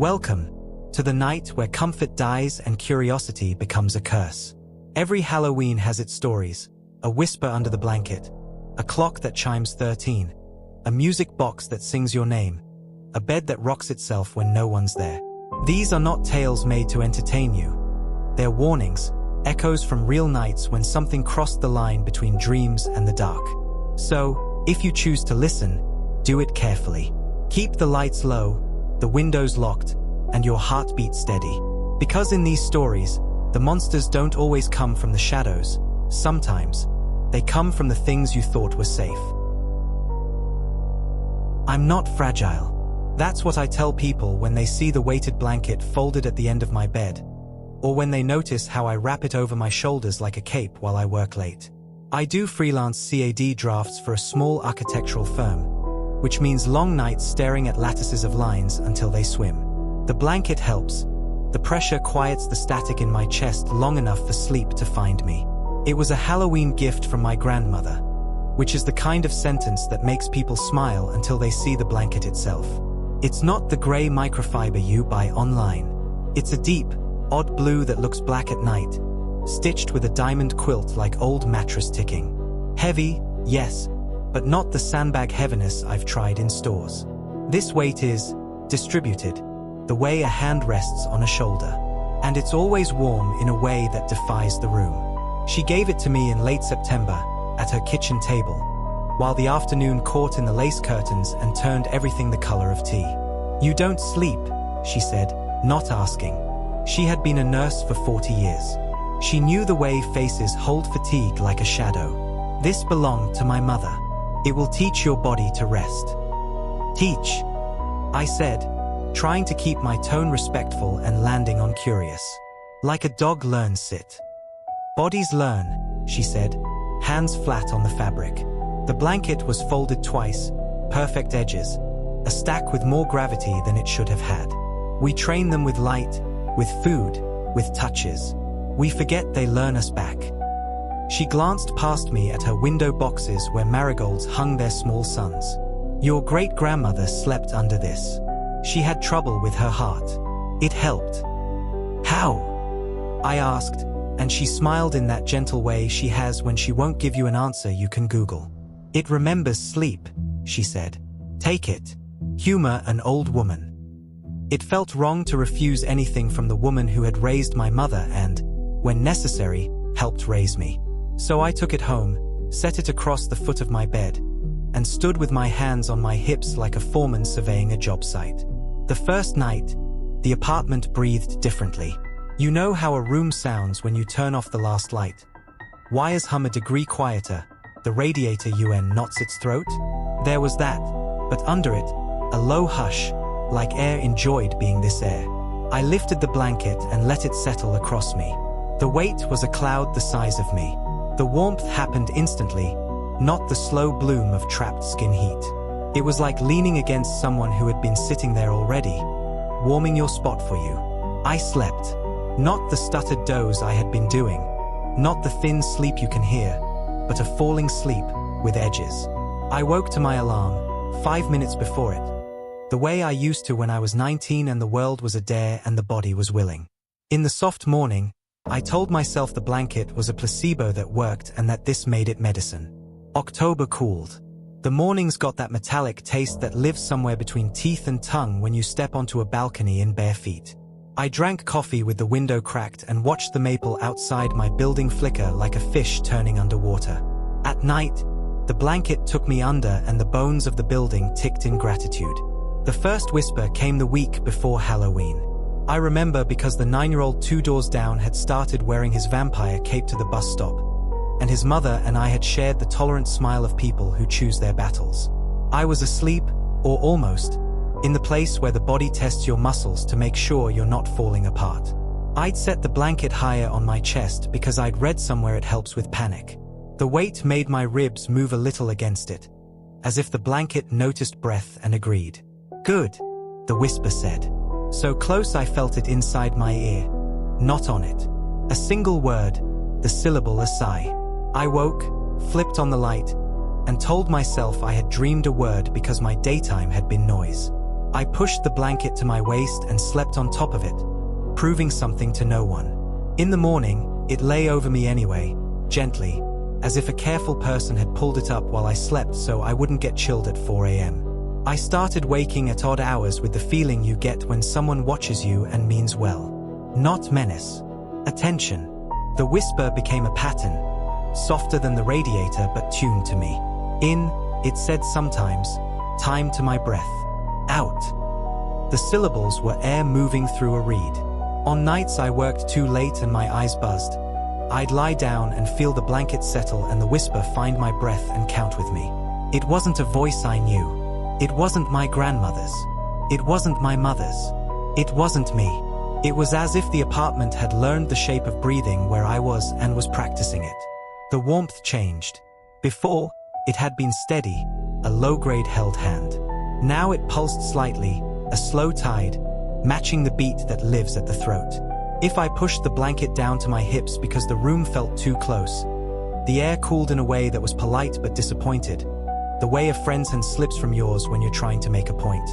Welcome to the night where comfort dies and curiosity becomes a curse. Every Halloween has its stories, a whisper under the blanket, a clock that chimes 13, a music box that sings your name, a bed that rocks itself when no one's there. These are not tales made to entertain you. They're warnings, echoes from real nights when something crossed the line between dreams and the dark. So, if you choose to listen, do it carefully. Keep the lights low, the windows locked, and your heartbeat steady. Because in these stories, the monsters don't always come from the shadows. Sometimes, they come from the things you thought were safe. I'm not fragile. That's what I tell people when they see the weighted blanket folded at the end of my bed, or when they notice how I wrap it over my shoulders like a cape while I work late. I do freelance CAD drafts for a small architectural firm, which means long nights staring at lattices of lines until they swim. The blanket helps. The pressure quiets the static in my chest long enough for sleep to find me. It was a Halloween gift from my grandmother, which is the kind of sentence that makes people smile until they see the blanket itself. It's not the gray microfiber you buy online. It's a deep, odd blue that looks black at night, stitched with a diamond quilt like old mattress ticking. Heavy, yes, but not the sandbag heaviness I've tried in stores. This weight is distributed, the way a hand rests on a shoulder. And it's always warm in a way that defies the room. She gave it to me in late September, at her kitchen table, while the afternoon caught in the lace curtains and turned everything the color of tea. "You don't sleep," she said, not asking. She had been a nurse for 40 years. She knew the way faces hold fatigue like a shadow. "This belonged to my mother. It will teach your body to rest." "Teach," I said, trying to keep my tone respectful and landing on curious. "Like a dog learns sit." "Bodies learn," she said, hands flat on the fabric. The blanket was folded twice, perfect edges, a stack with more gravity than it should have had. We train them with light, with food, with touches. We forget they learn us back. She glanced past me at her window boxes where marigolds hung their small sons. "Your great-grandmother slept under this. She had trouble with her heart. It helped." "How?" I asked, and she smiled in that gentle way she has when she won't give you an answer you can Google. "It remembers sleep," she said. "Take it. Humor an old woman." It felt wrong to refuse anything from the woman who had raised my mother and, when necessary, helped raise me. So I took it home, set it across the foot of my bed, and stood with my hands on my hips like a foreman surveying a job site. The first night, the apartment breathed differently. You know how a room sounds when you turn off the last light? Wires hum a degree quieter, the radiator knots its throat? There was that, but under it, a low hush, like air enjoyed being this air. I lifted the blanket and let it settle across me. The weight was a cloud the size of me. The warmth happened instantly, not the slow bloom of trapped skin heat. It was like leaning against someone who had been sitting there already, warming your spot for you. I slept. Not the stuttered doze I had been doing, not the thin sleep you can hear, but a falling sleep with edges. I woke to my alarm, 5 minutes before it. The way I used to when I was 19 and the world was a dare and the body was willing. In the soft morning, I told myself the blanket was a placebo that worked and that this made it medicine. October cooled. The mornings got that metallic taste that lives somewhere between teeth and tongue when you step onto a balcony in bare feet. I drank coffee with the window cracked and watched the maple outside my building flicker like a fish turning underwater. At night, the blanket took me under and the bones of the building ticked in gratitude. The first whisper came the week before Halloween. I remember because the 9-year-old 2 doors down had started wearing his vampire cape to the bus stop, and his mother and I had shared the tolerant smile of people who choose their battles. I was asleep, or almost, in the place where the body tests your muscles to make sure you're not falling apart. I'd set the blanket higher on my chest because I'd read somewhere it helps with panic. The weight made my ribs move a little against it, as if the blanket noticed breath and agreed. "Good," the whisper said. So close I felt it inside my ear, not on it. A single word, the syllable a sigh. I woke, flipped on the light, and told myself I had dreamed a word because my daytime had been noise. I pushed the blanket to my waist and slept on top of it, proving something to no one. In the morning, it lay over me anyway, gently, as if a careful person had pulled it up while I slept so I wouldn't get chilled at 4 a.m. I started waking at odd hours with the feeling you get when someone watches you and means well. Not menace. Attention. The whisper became a pattern, softer than the radiator but tuned to me. In, it said sometimes, time to my breath. Out. The syllables were air moving through a reed. On nights I worked too late and my eyes buzzed, I'd lie down and feel the blanket settle and the whisper find my breath and count with me. It wasn't a voice I knew. It wasn't my grandmother's. It wasn't my mother's. It wasn't me. It was as if the apartment had learned the shape of breathing where I was and was practicing it. The warmth changed. Before, it had been steady, a low-grade held hand. Now it pulsed slightly, a slow tide, matching the beat that lives at the throat. If I pushed the blanket down to my hips because the room felt too close, the air cooled in a way that was polite but disappointed, the way a friend's hand slips from yours when you're trying to make a point.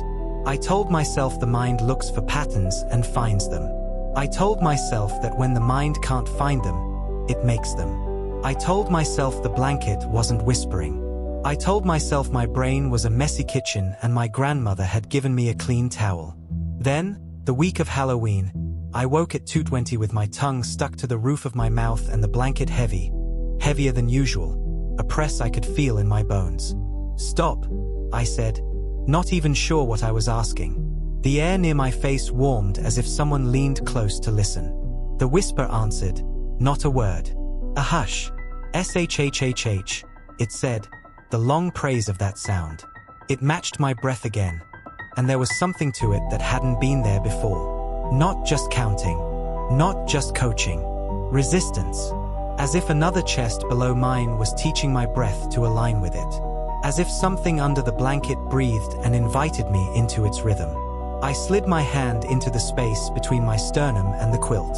I told myself the mind looks for patterns and finds them. I told myself that when the mind can't find them, it makes them. I told myself the blanket wasn't whispering. I told myself my brain was a messy kitchen and my grandmother had given me a clean towel. Then, the week of Halloween, I woke at 2:20 with my tongue stuck to the roof of my mouth and the blanket heavy, heavier than usual, a press I could feel in my bones. "Stop," I said, not even sure what I was asking. The air near my face warmed as if someone leaned close to listen. The whisper answered, not a word. A hush. S-H-H-H-H, it said, the long praise of that sound. It matched my breath again, and there was something to it that hadn't been there before. Not just counting, not just coaching. Resistance. As if another chest below mine was teaching my breath to align with it. As if something under the blanket breathed and invited me into its rhythm. I slid my hand into the space between my sternum and the quilt.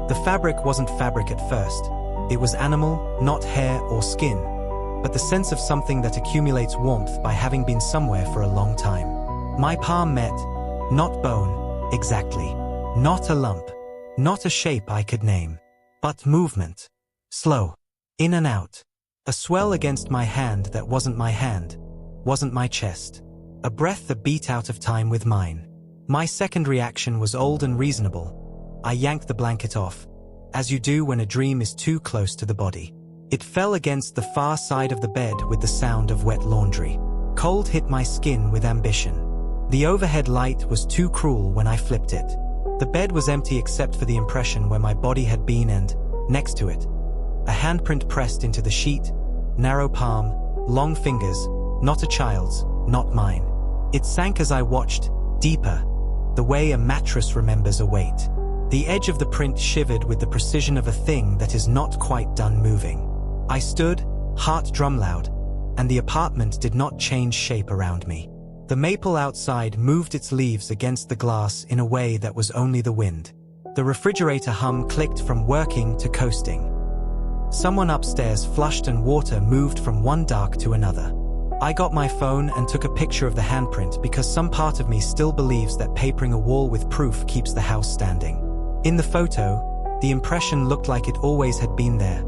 The fabric wasn't fabric at first. It was animal, not hair or skin, but the sense of something that accumulates warmth by having been somewhere for a long time. My palm met, not bone, exactly. Not a lump, not a shape I could name, but movement. Slow, in and out. A swell against my hand that wasn't my hand, wasn't my chest. A breath that beat out of time with mine. My second reaction was old and reasonable. I yanked the blanket off, as you do when a dream is too close to the body. It fell against the far side of the bed with the sound of wet laundry. Cold hit my skin with ambition. The overhead light was too cruel when I flipped it. The bed was empty except for the impression where my body had been and, next to it, a handprint pressed into the sheet, narrow palm, long fingers, not a child's, not mine. It sank as I watched, deeper, the way a mattress remembers a weight. The edge of the print shivered with the precision of a thing that is not quite done moving. I stood, heart drum loud, and the apartment did not change shape around me. The maple outside moved its leaves against the glass in a way that was only the wind. The refrigerator hum clicked from working to coasting. Someone upstairs flushed and water moved from one dark to another. I got my phone and took a picture of the handprint because some part of me still believes that papering a wall with proof keeps the house standing. In the photo, the impression looked like it always had been there,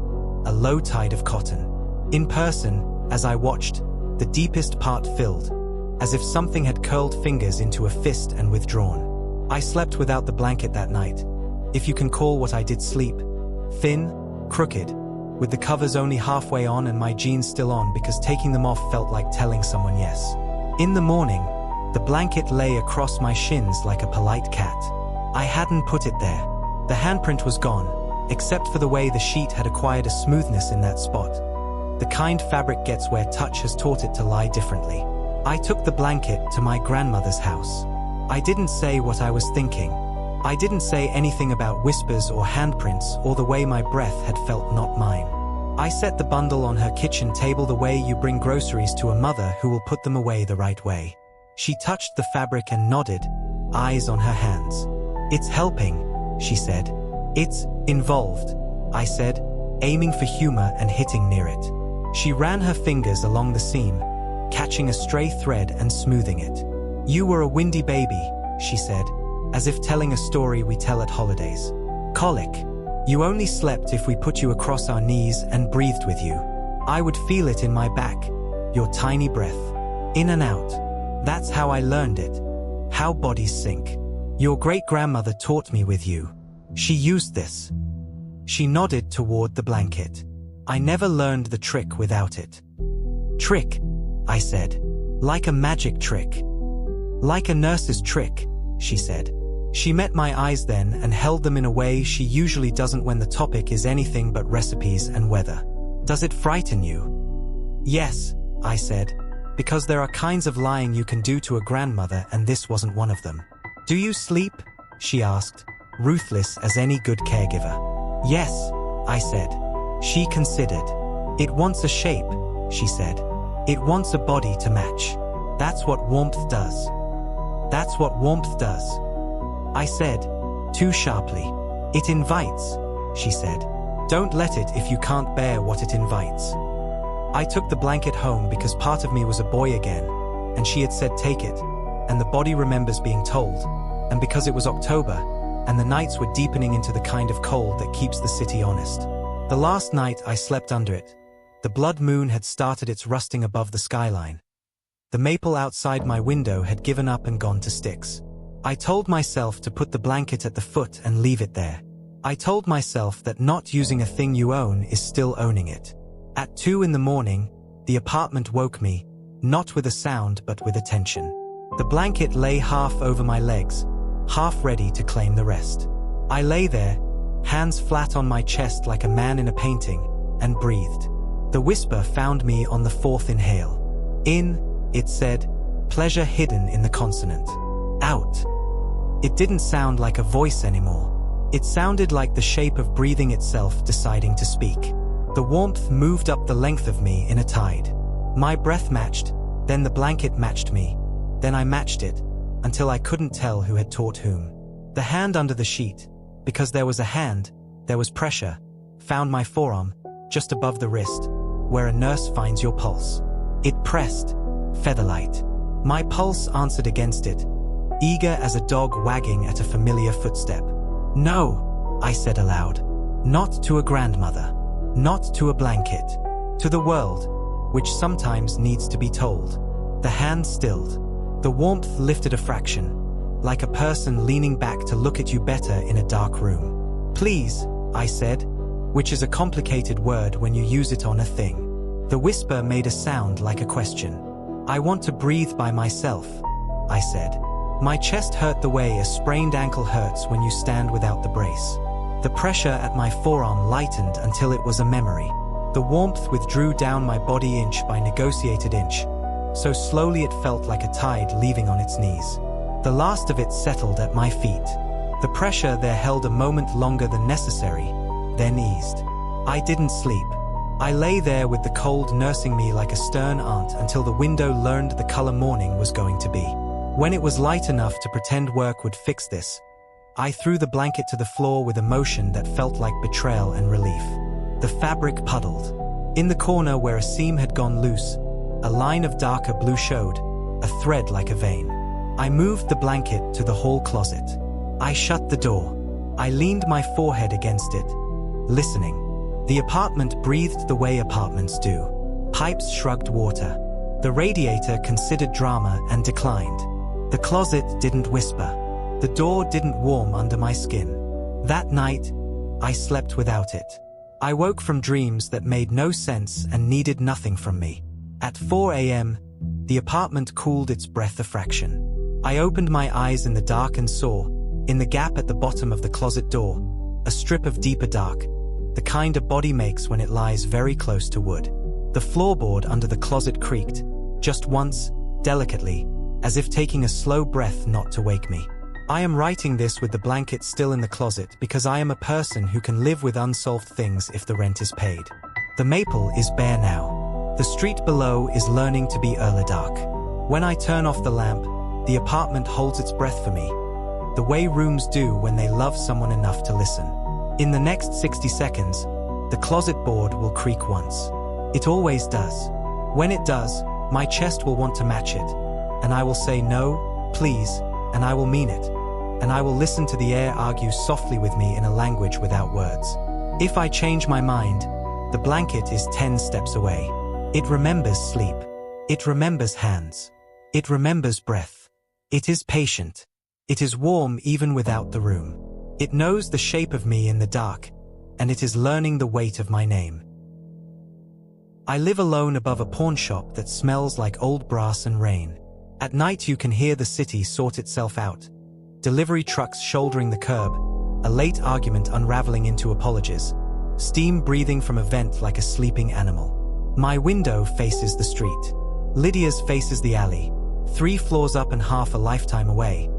a low tide of cotton. In person, as I watched, the deepest part filled, as if something had curled fingers into a fist and withdrawn. I slept without the blanket that night, if you can call what I did sleep. Thin, crooked, with the covers only halfway on and my jeans still on because taking them off felt like telling someone yes. In the morning, the blanket lay across my shins like a polite cat. I hadn't put it there. The handprint was gone, except for the way the sheet had acquired a smoothness in that spot. The kind fabric gets where touch has taught it to lie differently. I took the blanket to my grandmother's house. I didn't say what I was thinking. I didn't say anything about whispers or handprints or the way my breath had felt not mine. I set the bundle on her kitchen table the way you bring groceries to a mother who will put them away the right way. She touched the fabric and nodded, eyes on her hands. "It's helping," she said. "It's involved," I said, aiming for humor and hitting near it. She ran her fingers along the seam, catching a stray thread and smoothing it. You were a windy baby, she said, as if telling a story we tell at holidays. Colic. You only slept if we put you across our knees and breathed with you. I would feel it in my back, your tiny breath, in and out. That's how I learned it. How bodies sink. Your great-grandmother taught me with you. She used this. She nodded toward the blanket. I never learned the trick without it. Trick, I said. Like a magic trick. Like a nurse's trick, she said. She met my eyes then and held them in a way she usually doesn't when the topic is anything but recipes and weather. Does it frighten you? Yes, I said, because there are kinds of lying you can do to a grandmother and this wasn't one of them. Do you sleep? She asked, ruthless as any good caregiver. Yes, I said. She considered. It wants a shape, she said. It wants a body to match. That's what warmth does. That's what warmth does. I said, too sharply. It invites, she said. Don't let it if you can't bear what it invites. I took the blanket home because part of me was a boy again, and she had said take it, and the body remembers being told, and because it was October, and the nights were deepening into the kind of cold that keeps the city honest. The last night I slept under it. The blood moon had started its rusting above the skyline. The maple outside my window had given up and gone to sticks. I told myself to put the blanket at the foot and leave it there. I told myself that not using a thing you own is still owning it. At 2 in the morning, the apartment woke me, not with a sound but with attention. The blanket lay half over my legs, half ready to claim the rest. I lay there, hands flat on my chest like a man in a painting, and breathed. The whisper found me on the 4th inhale. In, it said, pleasure hidden in the consonant. Out. It didn't sound like a voice anymore. It sounded like the shape of breathing itself deciding to speak. The warmth moved up the length of me in a tide. My breath matched, then the blanket matched me, then I matched it, until I couldn't tell who had taught whom. The hand under the sheet, because there was a hand, there was pressure, found my forearm, just above the wrist, where a nurse finds your pulse. It pressed, featherlight. My pulse answered against it, eager as a dog wagging at a familiar footstep. No, I said aloud. Not to a grandmother. Not to a blanket. To the world, which sometimes needs to be told. The hand stilled. The warmth lifted a fraction, like a person leaning back to look at you better in a dark room. Please, I said, which is a complicated word when you use it on a thing. The whisper made a sound like a question. I want to breathe by myself, I said. My chest hurt the way a sprained ankle hurts when you stand without the brace. The pressure at my forearm lightened until it was a memory. The warmth withdrew down my body inch by negotiated inch, so slowly it felt like a tide leaving on its knees. The last of it settled at my feet. The pressure there held a moment longer than necessary, then eased. I didn't sleep. I lay there with the cold nursing me like a stern aunt until the window learned the color morning was going to be. When it was light enough to pretend work would fix this, I threw the blanket to the floor with a motion that felt like betrayal and relief. The fabric puddled. In the corner where a seam had gone loose, a line of darker blue showed, a thread like a vein. I moved the blanket to the hall closet. I shut the door. I leaned my forehead against it, listening. The apartment breathed the way apartments do. Pipes shrugged water. The radiator considered drama and declined. The closet didn't whisper. The door didn't warm under my skin. That night, I slept without it. I woke from dreams that made no sense and needed nothing from me. At 4 a.m., the apartment cooled its breath a fraction. I opened my eyes in the dark and saw, in the gap at the bottom of the closet door, a strip of deeper dark, the kind a body makes when it lies very close to wood. The floorboard under the closet creaked, just once, delicately, as if taking a slow breath not to wake me. I am writing this with the blanket still in the closet because I am a person who can live with unsolved things if the rent is paid. The maple is bare now. The street below is learning to be early dark. When I turn off the lamp, the apartment holds its breath for me, the way rooms do when they love someone enough to listen. In the next 60 seconds, the closet board will creak once. It always does. When it does, my chest will want to match it, and I will say no, please, and I will mean it. And I will listen to the air argue softly with me in a language without words. If I change my mind, the blanket is 10 steps away. It remembers sleep. It remembers hands. It remembers breath. It is patient. It is warm even without the room. It knows the shape of me in the dark, and it is learning the weight of my name. I live alone above a pawn shop that smells like old brass and rain. At night you can hear the city sort itself out. Delivery trucks shouldering the curb, a late argument unraveling into apologies, steam breathing from a vent like a sleeping animal. My window faces the street. Lydia's faces the alley, 3 floors up and half a lifetime away.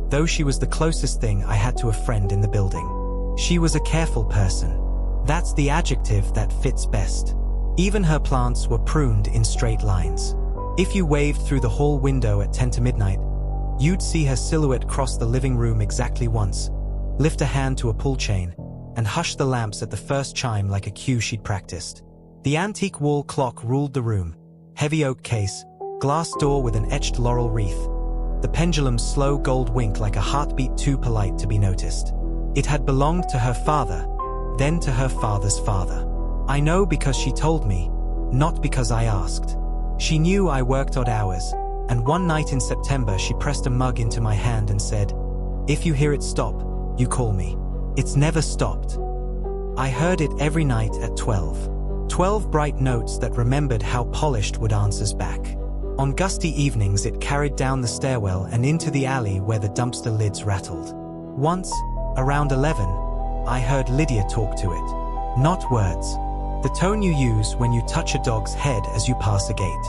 Though she was the closest thing I had to a friend in the building. She was a careful person. That's the adjective that fits best. Even her plants were pruned in straight lines. If you waved through the hall window at 10 to midnight, you'd see her silhouette cross the living room exactly once, lift a hand to a pull chain, and hush the lamps at the first chime like a cue she'd practiced. The antique wall clock ruled the room, heavy oak case, glass door with an etched laurel wreath. The pendulum's slow gold wink like a heartbeat too polite to be noticed. It had belonged to her father, then to her father's father. I know because she told me, not because I asked. She knew I worked odd hours, and one night in September she pressed a mug into my hand and said, "If you hear it stop, you call me." It's never stopped. I heard it every night at 12. 12 bright notes that remembered how polished would answers back. On gusty evenings it carried down the stairwell and into the alley where the dumpster lids rattled. Once, around 11, I heard Lydia talk to it. Not words. The tone you use when you touch a dog's head as you pass a gate.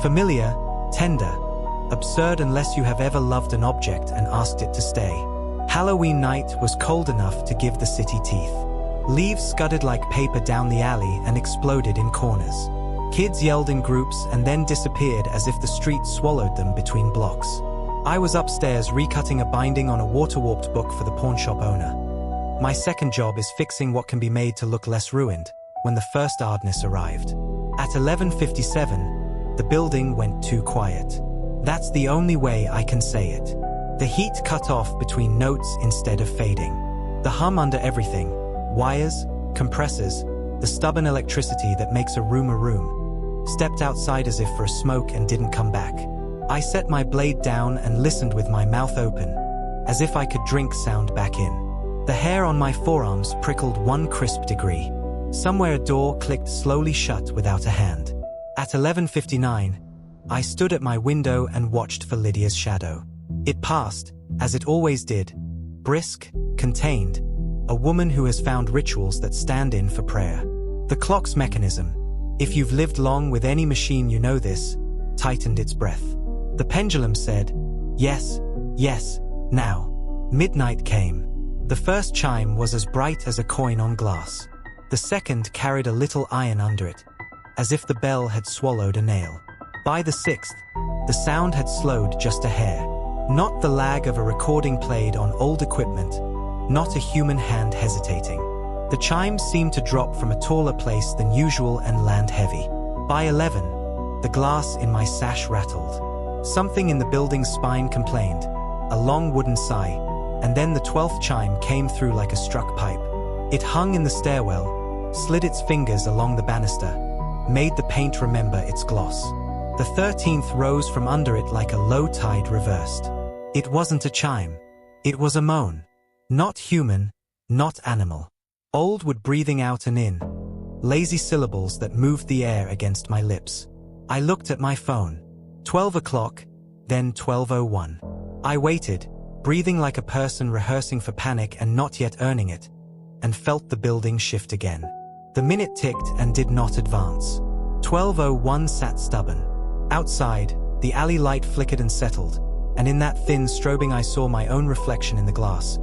Familiar, tender, absurd unless you have ever loved an object and asked it to stay. Halloween night was cold enough to give the city teeth. Leaves scudded like paper down the alley and exploded in corners. Kids yelled in groups and then disappeared as if the street swallowed them between blocks. I was upstairs recutting a binding on a water-warped book for the pawnshop owner. My second job is fixing what can be made to look less ruined when the first oddness arrived. At 11:57, the building went too quiet. That's the only way I can say it. The heat cut off between notes instead of fading. The hum under everything, wires, compressors, the stubborn electricity that makes a room, stepped outside as if for a smoke and didn't come back. I set my blade down and listened with my mouth open, as if I could drink sound back in. The hair on my forearms prickled 1 crisp degree. Somewhere a door clicked slowly shut without a hand. At 11:59, I stood at my window and watched for Lydia's shadow. It passed, as it always did, brisk, contained, a woman who has found rituals that stand in for prayer. The clock's mechanism, if you've lived long with any machine you know this, tightened its breath. The pendulum said, "Yes, yes, now." Midnight came. The first chime was as bright as a coin on glass. The second carried a little iron under it, as if the bell had swallowed a nail. By the 6th, the sound had slowed just a hair. Not the lag of a recording played on old equipment, not a human hand hesitating. The chimes seemed to drop from a taller place than usual and land heavy. By 11, the glass in my sash rattled. Something in the building's spine complained, a long wooden sigh, and then the 12th chime came through like a struck pipe. It hung in the stairwell, slid its fingers along the banister, made the paint remember its gloss. The 13th rose from under it like a low tide reversed. It wasn't a chime. It was a moan. Not human, not animal. Old wood breathing out and in. Lazy syllables that moved the air against my lips. I looked at my phone. 12 o'clock, then 12:01. I waited, breathing like a person rehearsing for panic and not yet earning it, and felt the building shift again. The minute ticked and did not advance. 12:01 sat stubborn. Outside, the alley light flickered and settled, and in that thin strobing I saw my own reflection in the glass.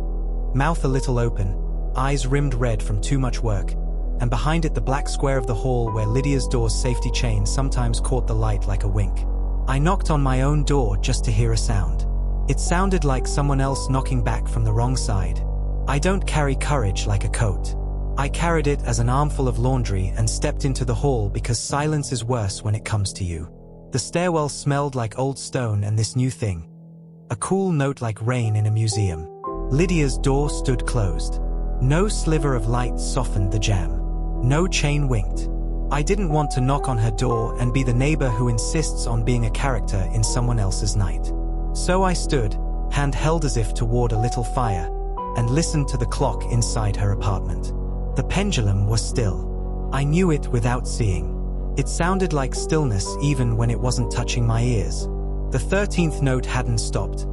Mouth a little open, eyes rimmed red from too much work, and behind it the black square of the hall where Lydia's door's safety chain sometimes caught the light like a wink. I knocked on my own door just to hear a sound. It sounded like someone else knocking back from the wrong side. I don't carry courage like a coat. I carried it as an armful of laundry and stepped into the hall because silence is worse when it comes to you. The stairwell smelled like old stone and this new thing. A cool note like rain in a museum. Lydia's door stood closed. No sliver of light softened the jam. No chain winked. I didn't want to knock on her door and be the neighbor who insists on being a character in someone else's night. So I stood, hand held as if toward a little fire, and listened to the clock inside her apartment. The pendulum was still. I knew it without seeing. It sounded like stillness even when it wasn't touching my ears. The 13th note hadn't stopped.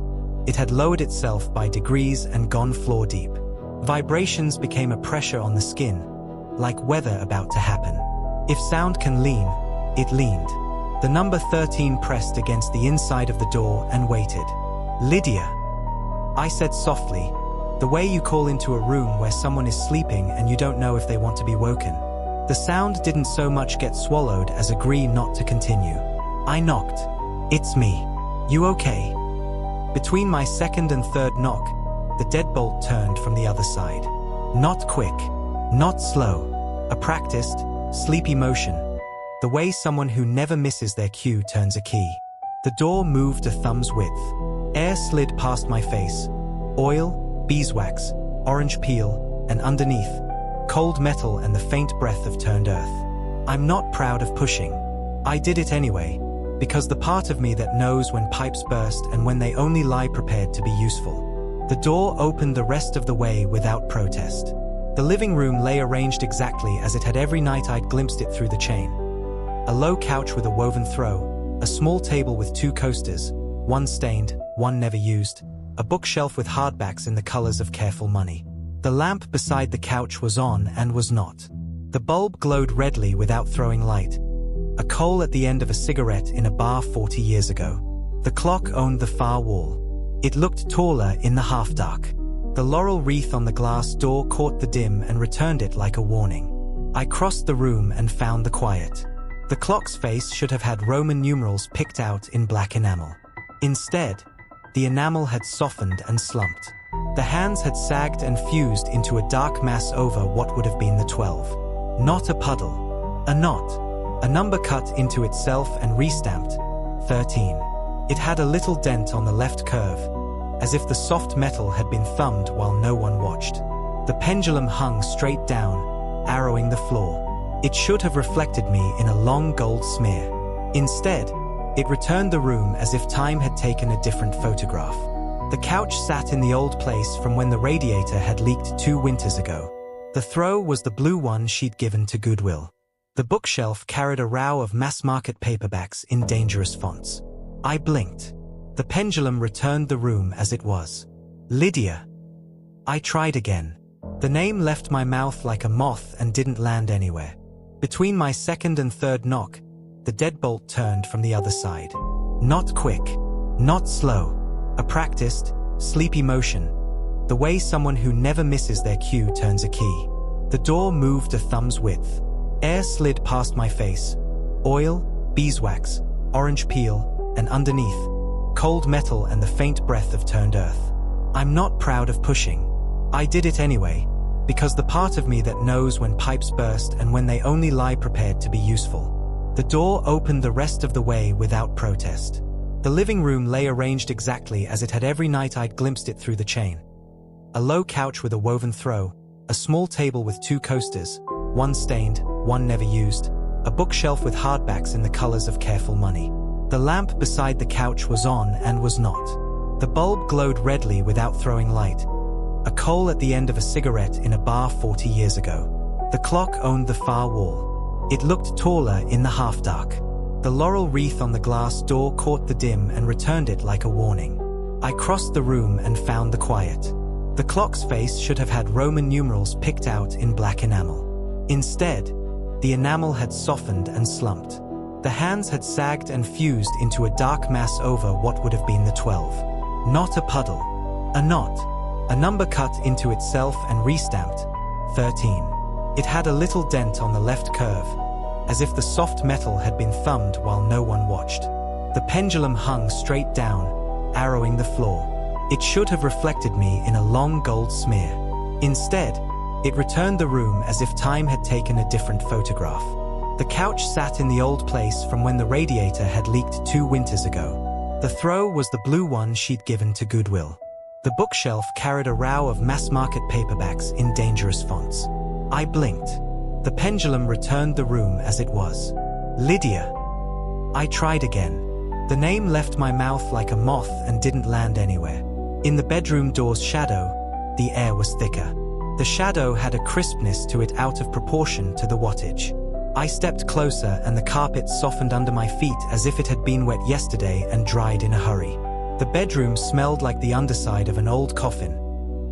It had lowered itself by degrees and gone floor deep. Vibrations became a pressure on the skin, like weather about to happen. If sound can lean, it leaned. The number 13 pressed against the inside of the door and waited. "Lydia," I said softly, the way you call into a room where someone is sleeping and you don't know if they want to be woken. The sound didn't so much get swallowed as agree not to continue. I knocked. "It's me. You okay?" Between my second and third knock, the deadbolt turned from the other side. Not quick, not slow, a practiced, sleepy motion. The way someone who never misses their cue turns a key. The door moved a thumb's width. Air slid past my face. Oil, beeswax, orange peel, and underneath, cold metal and the faint breath of turned earth. I'm not proud of pushing. I did it anyway, because the part of me that knows when pipes burst and when they only lie prepared to be useful. The door opened the rest of the way without protest. The living room lay arranged exactly as it had every night I'd glimpsed it through the chain. A low couch with a woven throw, a small table with 2 coasters, one stained, one never used, a bookshelf with hardbacks in the colors of careful money. The lamp beside the couch was on and was not. The bulb glowed redly without throwing light. A coal at the end of a cigarette in a bar 40 years ago. The clock owned the far wall. It looked taller in the half-dark. The laurel wreath on the glass door caught the dim and returned it like a warning. I crossed the room and found the quiet. The clock's face should have had Roman numerals picked out in black enamel. Instead, the enamel had softened and slumped. The hands had sagged and fused into a dark mass over what would have been the 12. Not a puddle. A knot. A number cut into itself and restamped. 13. It had a little dent on the left curve, as if the soft metal had been thumbed while no one watched. The pendulum hung straight down, arrowing the floor. It should have reflected me in a long gold smear. Instead, it returned the room as if time had taken a different photograph. The couch sat in the old place from when the radiator had leaked 2 winters ago. The throw was the blue one she'd given to Goodwill. The bookshelf carried a row of mass-market paperbacks in dangerous fonts. I blinked. The pendulum returned the room as it was. "Lydia." I tried again. The name left my mouth like a moth and didn't land anywhere. Between my second and third knock, the deadbolt turned from the other side. Not quick, not slow, a practiced, sleepy motion. The way someone who never misses their cue turns a key. The door moved a thumb's width. Air slid past my face. Oil, beeswax, orange peel, and underneath, cold metal and the faint breath of turned earth. I'm not proud of pushing. I did it anyway, because the part of me that knows when pipes burst and when they only lie prepared to be useful. The door opened the rest of the way without protest. The living room lay arranged exactly as it had every night I'd glimpsed it through the chain. A low couch with a woven throw, a small table with 2 coasters, one stained, one never used, a bookshelf with hardbacks in the colors of careful money. The lamp beside the couch was on and was not. The bulb glowed redly without throwing light. A coal at the end of a cigarette in a bar 40 years ago. The clock owned the far wall. It looked taller in the half-dark. The laurel wreath on the glass door caught the dim and returned it like a warning. I crossed the room and found the quiet. The clock's face should have had Roman numerals picked out in black enamel. Instead, the enamel had softened and slumped. The hands had sagged and fused into a dark mass over what would have been the 12. Not a puddle. A knot. A number cut into itself and restamped. 13. It had a little dent on the left curve, as if the soft metal had been thumbed while no one watched. The pendulum hung straight down, arrowing the floor. It should have reflected me in a long gold smear. Instead, it returned the room as if time had taken a different photograph. The couch sat in the old place from when the radiator had leaked 2 winters ago. The throw was the blue one she'd given to Goodwill. The bookshelf carried a row of mass-market paperbacks in dangerous fonts. I blinked. The pendulum returned the room as it was. Lydia. I tried again. The name left my mouth like a moth and didn't land anywhere. In the bedroom door's shadow, the air was thicker. The shadow had a crispness to it out of proportion to the wattage. I stepped closer and the carpet softened under my feet as if it had been wet yesterday and dried in a hurry. The bedroom smelled like the underside of an old coffin.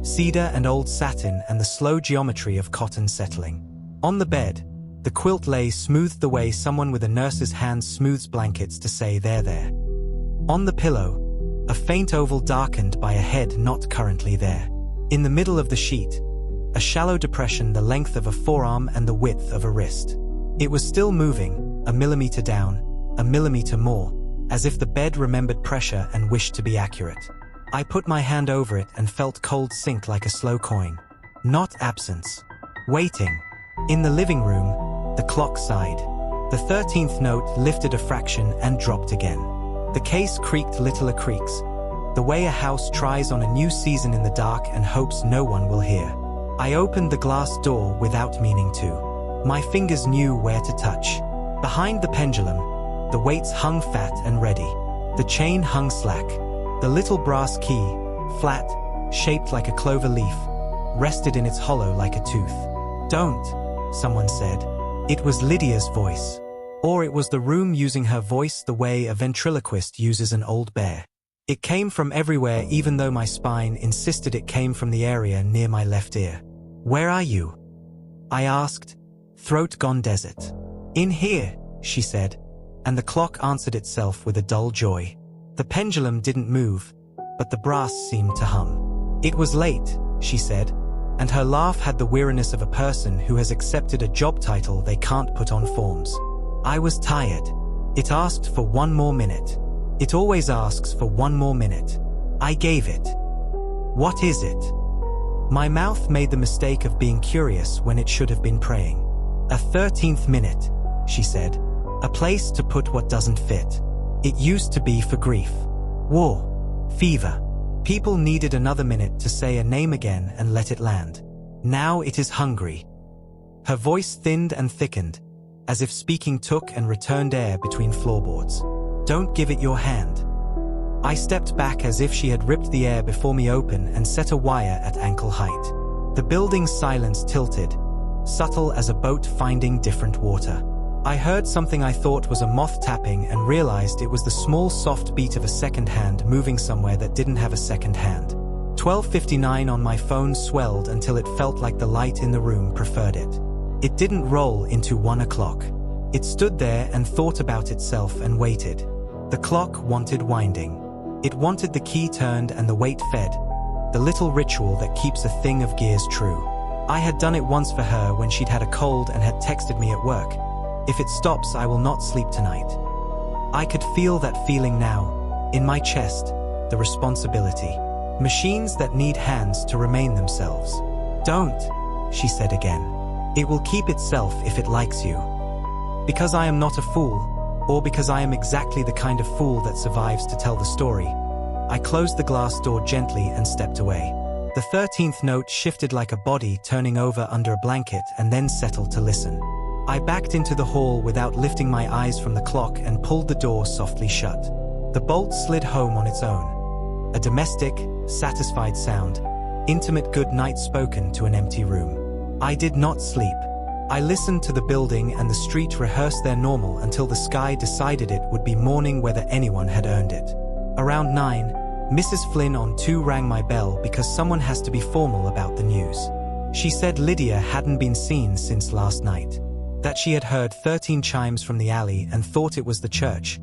Cedar and old satin and the slow geometry of cotton settling. On the bed, the quilt lay smoothed the way someone with a nurse's hand smooths blankets to say they're there. On the pillow, a faint oval darkened by a head not currently there. In the middle of the sheet, a shallow depression the length of a forearm and the width of a wrist. It was still moving, a millimeter down, a millimeter more, as if the bed remembered pressure and wished to be accurate. I put my hand over it and felt cold sink like a slow coin. Not absence. Waiting. In the living room, the clock sighed. The 13th note lifted a fraction and dropped again. The case creaked little creaks, the way a house tries on a new season in the dark and hopes no one will hear. I opened the glass door without meaning to. My fingers knew where to touch. Behind the pendulum, the weights hung fat and ready. The chain hung slack. The little brass key, flat, shaped like a clover leaf, rested in its hollow like a tooth. "Don't," someone said. It was Lydia's voice. Or it was the room using her voice the way a ventriloquist uses an old bear. It came from everywhere even though my spine insisted it came from the area near my left ear. "Where are you?" I asked, throat gone desert. "In here," she said, and the clock answered itself with a dull joy. The pendulum didn't move, but the brass seemed to hum. "It was late," she said, and her laugh had the weariness of a person who has accepted a job title they can't put on forms. I was tired. It asked for one more minute. It always asks for one more minute. I gave it. "What is it?" My mouth made the mistake of being curious when it should have been praying. "A 13th minute," she said. "A place to put what doesn't fit. It used to be for grief. War. Fever. People needed another minute to say a name again and let it land. Now it is hungry." Her voice thinned and thickened, as if speaking took and returned air between floorboards. "Don't give it your hand." I stepped back as if she had ripped the air before me open and set a wire at ankle height. The building's silence tilted, subtle as a boat finding different water. I heard something I thought was a moth tapping and realized it was the small soft beat of a second hand moving somewhere that didn't have a second hand. 12:59 on my phone swelled until it felt like the light in the room preferred it. It didn't roll into 1 o'clock. It stood there and thought about itself and waited. The clock wanted winding. It wanted the key turned and the weight fed, the little ritual that keeps a thing of gears true. I had done it once for her when she'd had a cold and had texted me at work. "If it stops, I will not sleep tonight." I could feel that feeling now, in my chest, the responsibility. Machines that need hands to remain themselves. "Don't," she said again. "It will keep itself if it likes you." Because I am not a fool, or because I am exactly the kind of fool that survives to tell the story, I closed the glass door gently and stepped away. The 13th note shifted like a body turning over under a blanket and then settled to listen. I backed into the hall without lifting my eyes from the clock and pulled the door softly shut. The bolt slid home on its own. A domestic, satisfied sound, intimate good night spoken to an empty room. I did not sleep. I listened to the building and the street rehearse their normal until the sky decided it would be morning whether anyone had earned it. Around 9, Mrs. Flynn on 2 rang my bell because someone has to be formal about the news. She said Lydia hadn't been seen since last night. That she had heard 13 chimes from the alley and thought it was the church,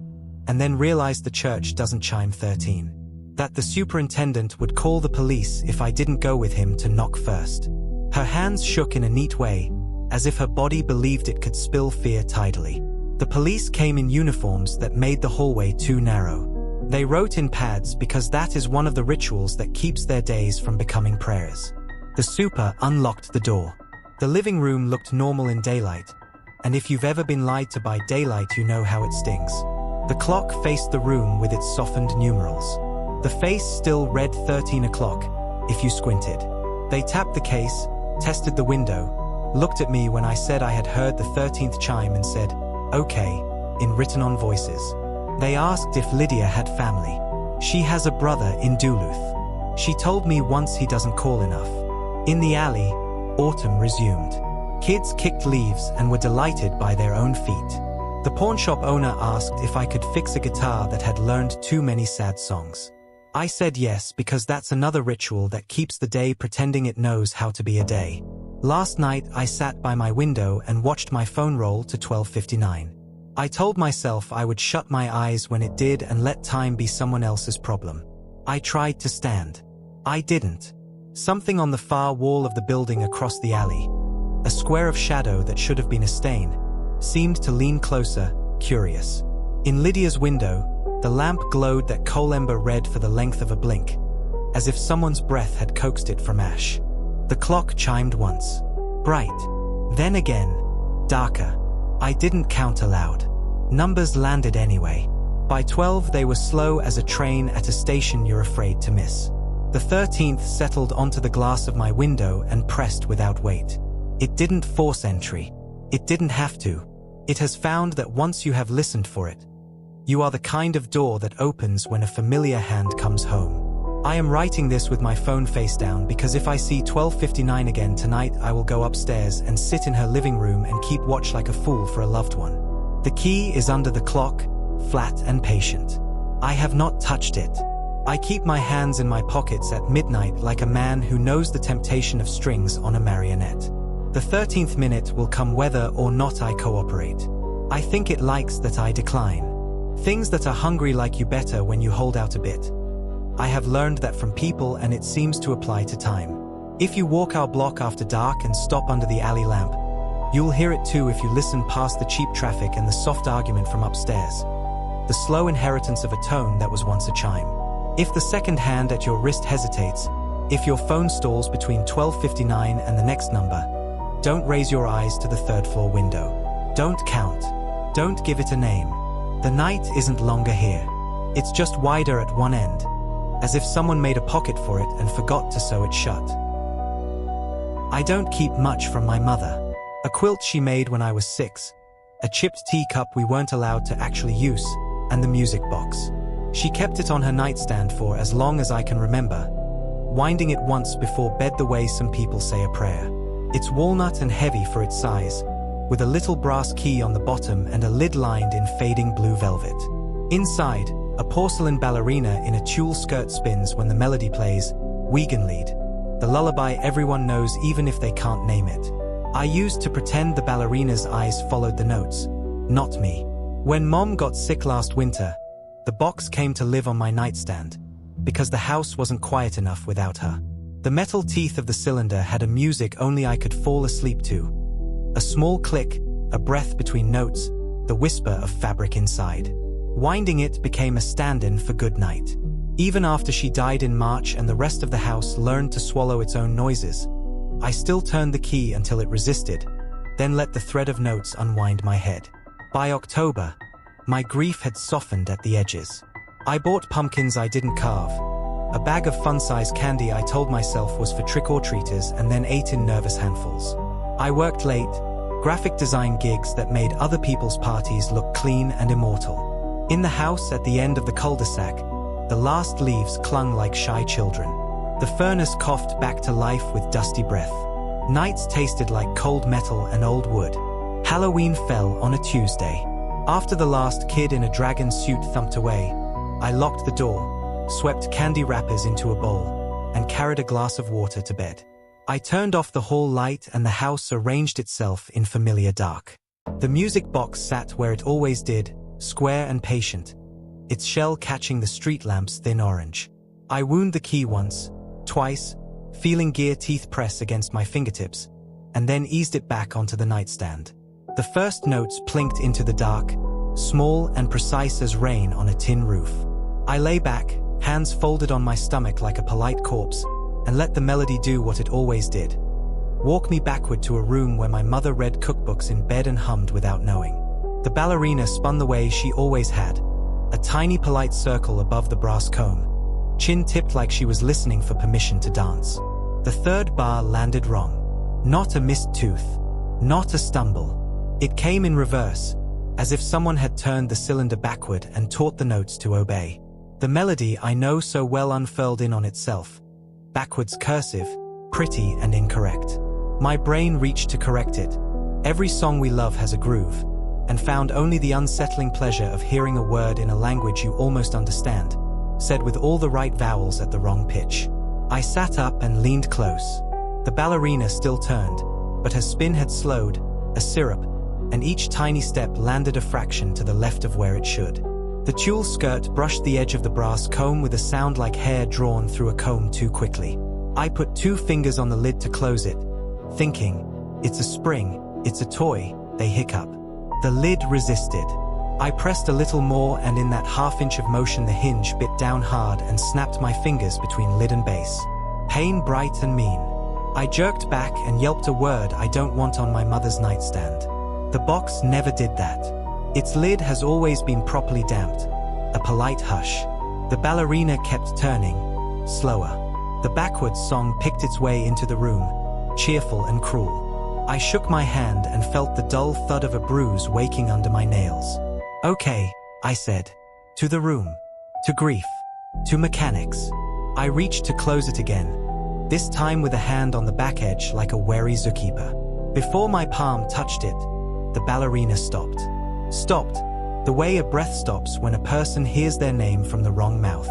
and then realized the church doesn't chime 13. That the superintendent would call the police if I didn't go with him to knock first. Her hands shook in a neat way, as if her body believed it could spill fear tidily. The police came in uniforms that made the hallway too narrow. They wrote in pads because that is one of the rituals that keeps their days from becoming prayers. The super unlocked the door. The living room looked normal in daylight, and if you've ever been lied to by daylight you know how it stings. The clock faced the room with its softened numerals. The face still read 13 o'clock, if you squinted. They tapped the case, tested the window, looked at me when I said I had heard the 13th chime and said, "Okay," in written-on voices. They asked if Lydia had family. She has a brother in Duluth. She told me once he doesn't call enough. In the alley, autumn resumed. Kids kicked leaves and were delighted by their own feet. The pawnshop owner asked if I could fix a guitar that had learned too many sad songs. I said yes because that's another ritual that keeps the day pretending it knows how to be a day. Last night I sat by my window and watched my phone roll to 12:59. I told myself I would shut my eyes when it did and let time be someone else's problem. I tried to stand. I didn't. Something on the far wall of the building across the alley, a square of shadow that should have been a stain, seemed to lean closer, curious. In Lydia's window, the lamp glowed that coal ember red for the length of a blink, as if someone's breath had coaxed it from ash. The clock chimed once. Bright. Then again. Darker. I didn't count aloud. Numbers landed anyway. By 12 they were slow as a train at a station you're afraid to miss. The 13th settled onto the glass of my window and pressed without weight. It didn't force entry. It didn't have to. It has found that once you have listened for it, you are the kind of door that opens when a familiar hand comes home. I am writing this with my phone face down because if I see 12:59 again tonight I will go upstairs and sit in her living room and keep watch like a fool for a loved one. The key is under the clock, flat and patient. I have not touched it. I keep my hands in my pockets at midnight like a man who knows the temptation of strings on a marionette. The 13th minute will come whether or not I cooperate. I think it likes that I decline. Things that are hungry like you better when you hold out a bit. I have learned that from people and it seems to apply to time. If you walk our block after dark and stop under the alley lamp, you'll hear it too if you listen past the cheap traffic and the soft argument from upstairs. The slow inheritance of a tone that was once a chime. If the second hand at your wrist hesitates, if your phone stalls between 12:59 and the next number, don't raise your eyes to the third floor window. Don't count. Don't give it a name. The night isn't longer here. It's just wider at one end, as if someone made a pocket for it and forgot to sew it shut. I don't keep much from my mother. A quilt she made when I was 6, a chipped teacup we weren't allowed to actually use, and the music box. She kept it on her nightstand for as long as I can remember, winding it once before bed the way some people say a prayer. It's walnut and heavy for its size, with a little brass key on the bottom and a lid lined in fading blue velvet. Inside, a porcelain ballerina in a tulle skirt spins when the melody plays, Wiegenlied, the lullaby everyone knows even if they can't name it. I used to pretend the ballerina's eyes followed the notes, not me. When Mom got sick last winter, the box came to live on my nightstand, because the house wasn't quiet enough without her. The metal teeth of the cylinder had a music only I could fall asleep to. A small click, a breath between notes, the whisper of fabric inside. Winding it became a stand-in for good night. Even after she died in March and the rest of the house learned to swallow its own noises, I still turned the key until it resisted, then let the thread of notes unwind my head. By October, my grief had softened at the edges. I bought pumpkins I didn't carve, a bag of fun-size candy I told myself was for trick-or-treaters and then ate in nervous handfuls. I worked late, graphic design gigs that made other people's parties look clean and immortal. In the house at the end of the cul-de-sac, the last leaves clung like shy children. The furnace coughed back to life with dusty breath. Nights tasted like cold metal and old wood. Halloween fell on a Tuesday. After the last kid in a dragon suit thumped away, I locked the door, swept candy wrappers into a bowl, and carried a glass of water to bed. I turned off the hall light and the house arranged itself in familiar dark. The music box sat where it always did, square and patient, its shell catching the street lamp's thin orange. I wound the key once, twice, feeling gear teeth press against my fingertips, and then eased it back onto the nightstand. The first notes plinked into the dark, small and precise as rain on a tin roof. I lay back, hands folded on my stomach like a polite corpse, and let the melody do what it always did. Walk me backward to a room where my mother read cookbooks in bed and hummed without knowing. The ballerina spun the way she always had, tiny polite circle above the brass comb, chin tipped like she was listening for permission to dance. The third bar landed wrong. Not a missed tooth. Not a stumble. It came in reverse, as if someone had turned the cylinder backward and taught the notes to obey. The melody I know so well unfurled in on itself. Backwards cursive, pretty and incorrect. My brain reached to correct it. Every song we love has a groove, and found only the unsettling pleasure of hearing a word in a language you almost understand, said with all the right vowels at the wrong pitch. I sat up and leaned close. The ballerina still turned, but her spin had slowed, a syrup, and each tiny step landed a fraction to the left of where it should. The tulle skirt brushed the edge of the brass comb with a sound like hair drawn through a comb too quickly. I put 2 fingers on the lid to close it, thinking, it's a spring, it's a toy, they hiccup. The lid resisted. I pressed a little more, and in that half-inch of motion the hinge bit down hard and snapped my fingers between lid and base. Pain bright and mean. I jerked back and yelped a word I don't want on my mother's nightstand. The box never did that. Its lid has always been properly damped. A polite hush. The ballerina kept turning, slower. The backwards song picked its way into the room, cheerful and cruel. I shook my hand and felt the dull thud of a bruise waking under my nails. Okay, I said. To the room. To grief. To mechanics. I reached to close it again, this time with a hand on the back edge like a wary zookeeper. Before my palm touched it, the ballerina stopped. Stopped, the way a breath stops when a person hears their name from the wrong mouth.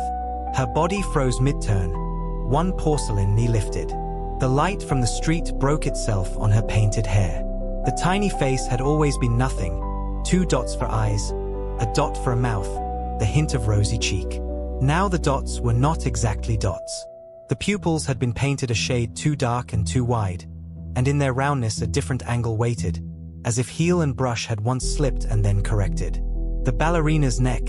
Her body froze mid-turn, one porcelain knee lifted. The light from the street broke itself on her painted hair. The tiny face had always been nothing, 2 dots for eyes, a dot for a mouth, the hint of rosy cheek. Now the dots were not exactly dots. The pupils had been painted a shade too dark and too wide, and in their roundness a different angle weighted, as if heel and brush had once slipped and then corrected. The ballerina's neck,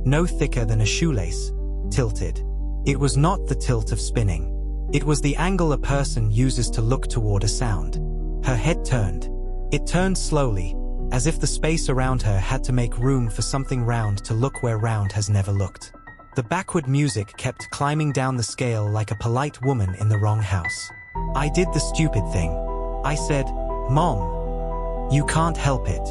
no thicker than a shoelace, tilted. It was not the tilt of spinning. It was the angle a person uses to look toward a sound. Her head turned. It turned slowly, as if the space around her had to make room for something round to look where round has never looked. The backward music kept climbing down the scale like a polite woman in the wrong house. I did the stupid thing. I said, "Mom, you can't help it.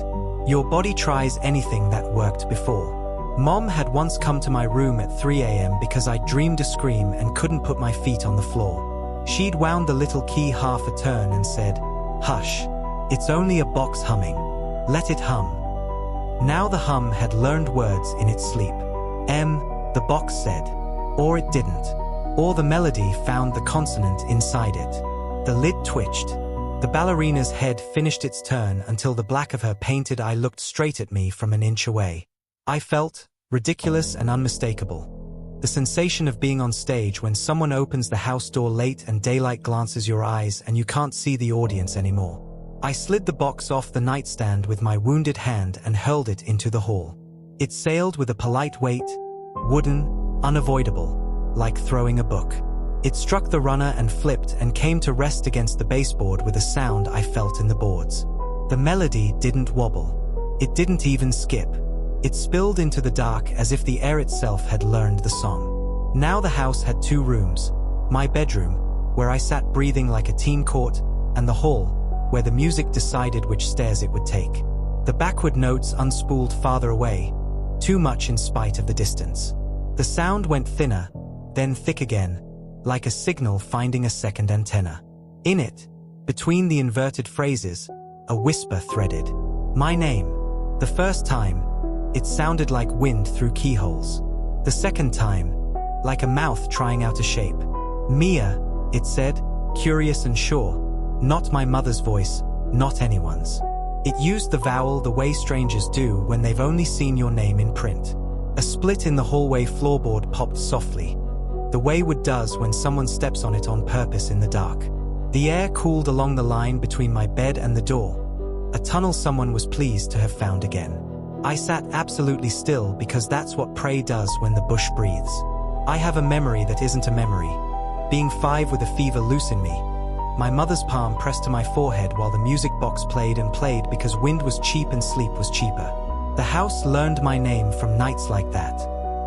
Your body tries anything that worked before." Mom had once come to my room at 3 a.m. because I dreamed a scream and couldn't put my feet on the floor. She'd wound the little key half a turn and said, "Hush, it's only a box humming. Let it hum." Now the hum had learned words in its sleep. The box said. Or it didn't. Or the melody found the consonant inside it. The lid twitched. The ballerina's head finished its turn until the black of her painted eye looked straight at me from an inch away. I felt ridiculous and unmistakable. The sensation of being on stage when someone opens the house door late and daylight glances your eyes and you can't see the audience anymore. I slid the box off the nightstand with my wounded hand and hurled it into the hall. It sailed with a polite weight, wooden, unavoidable, like throwing a book. It struck the runner and flipped and came to rest against the baseboard with a sound I felt in the boards. The melody didn't wobble. It didn't even skip. It spilled into the dark as if the air itself had learned the song. Now the house had 2 rooms. My bedroom, where I sat breathing like a teen court, and the hall, where the music decided which stairs it would take. The backward notes unspooled farther away, too much in spite of the distance. The sound went thinner, then thick again, like a signal finding a second antenna. In it, between the inverted phrases, a whisper threaded. My name. The first time, it sounded like wind through keyholes. The second time, like a mouth trying out a shape. Mia, it said, curious and sure. Not my mother's voice, not anyone's. It used the vowel the way strangers do when they've only seen your name in print. A split in the hallway floorboard popped softly, the way wood does when someone steps on it on purpose in the dark. The air cooled along the line between my bed and the door, a tunnel someone was pleased to have found again. I sat absolutely still because that's what prey does when the bush breathes. I have a memory that isn't a memory, being 5 with a fever loose in me. My mother's palm pressed to my forehead while the music box played and played because wind was cheap and sleep was cheaper. The house learned my name from nights like that.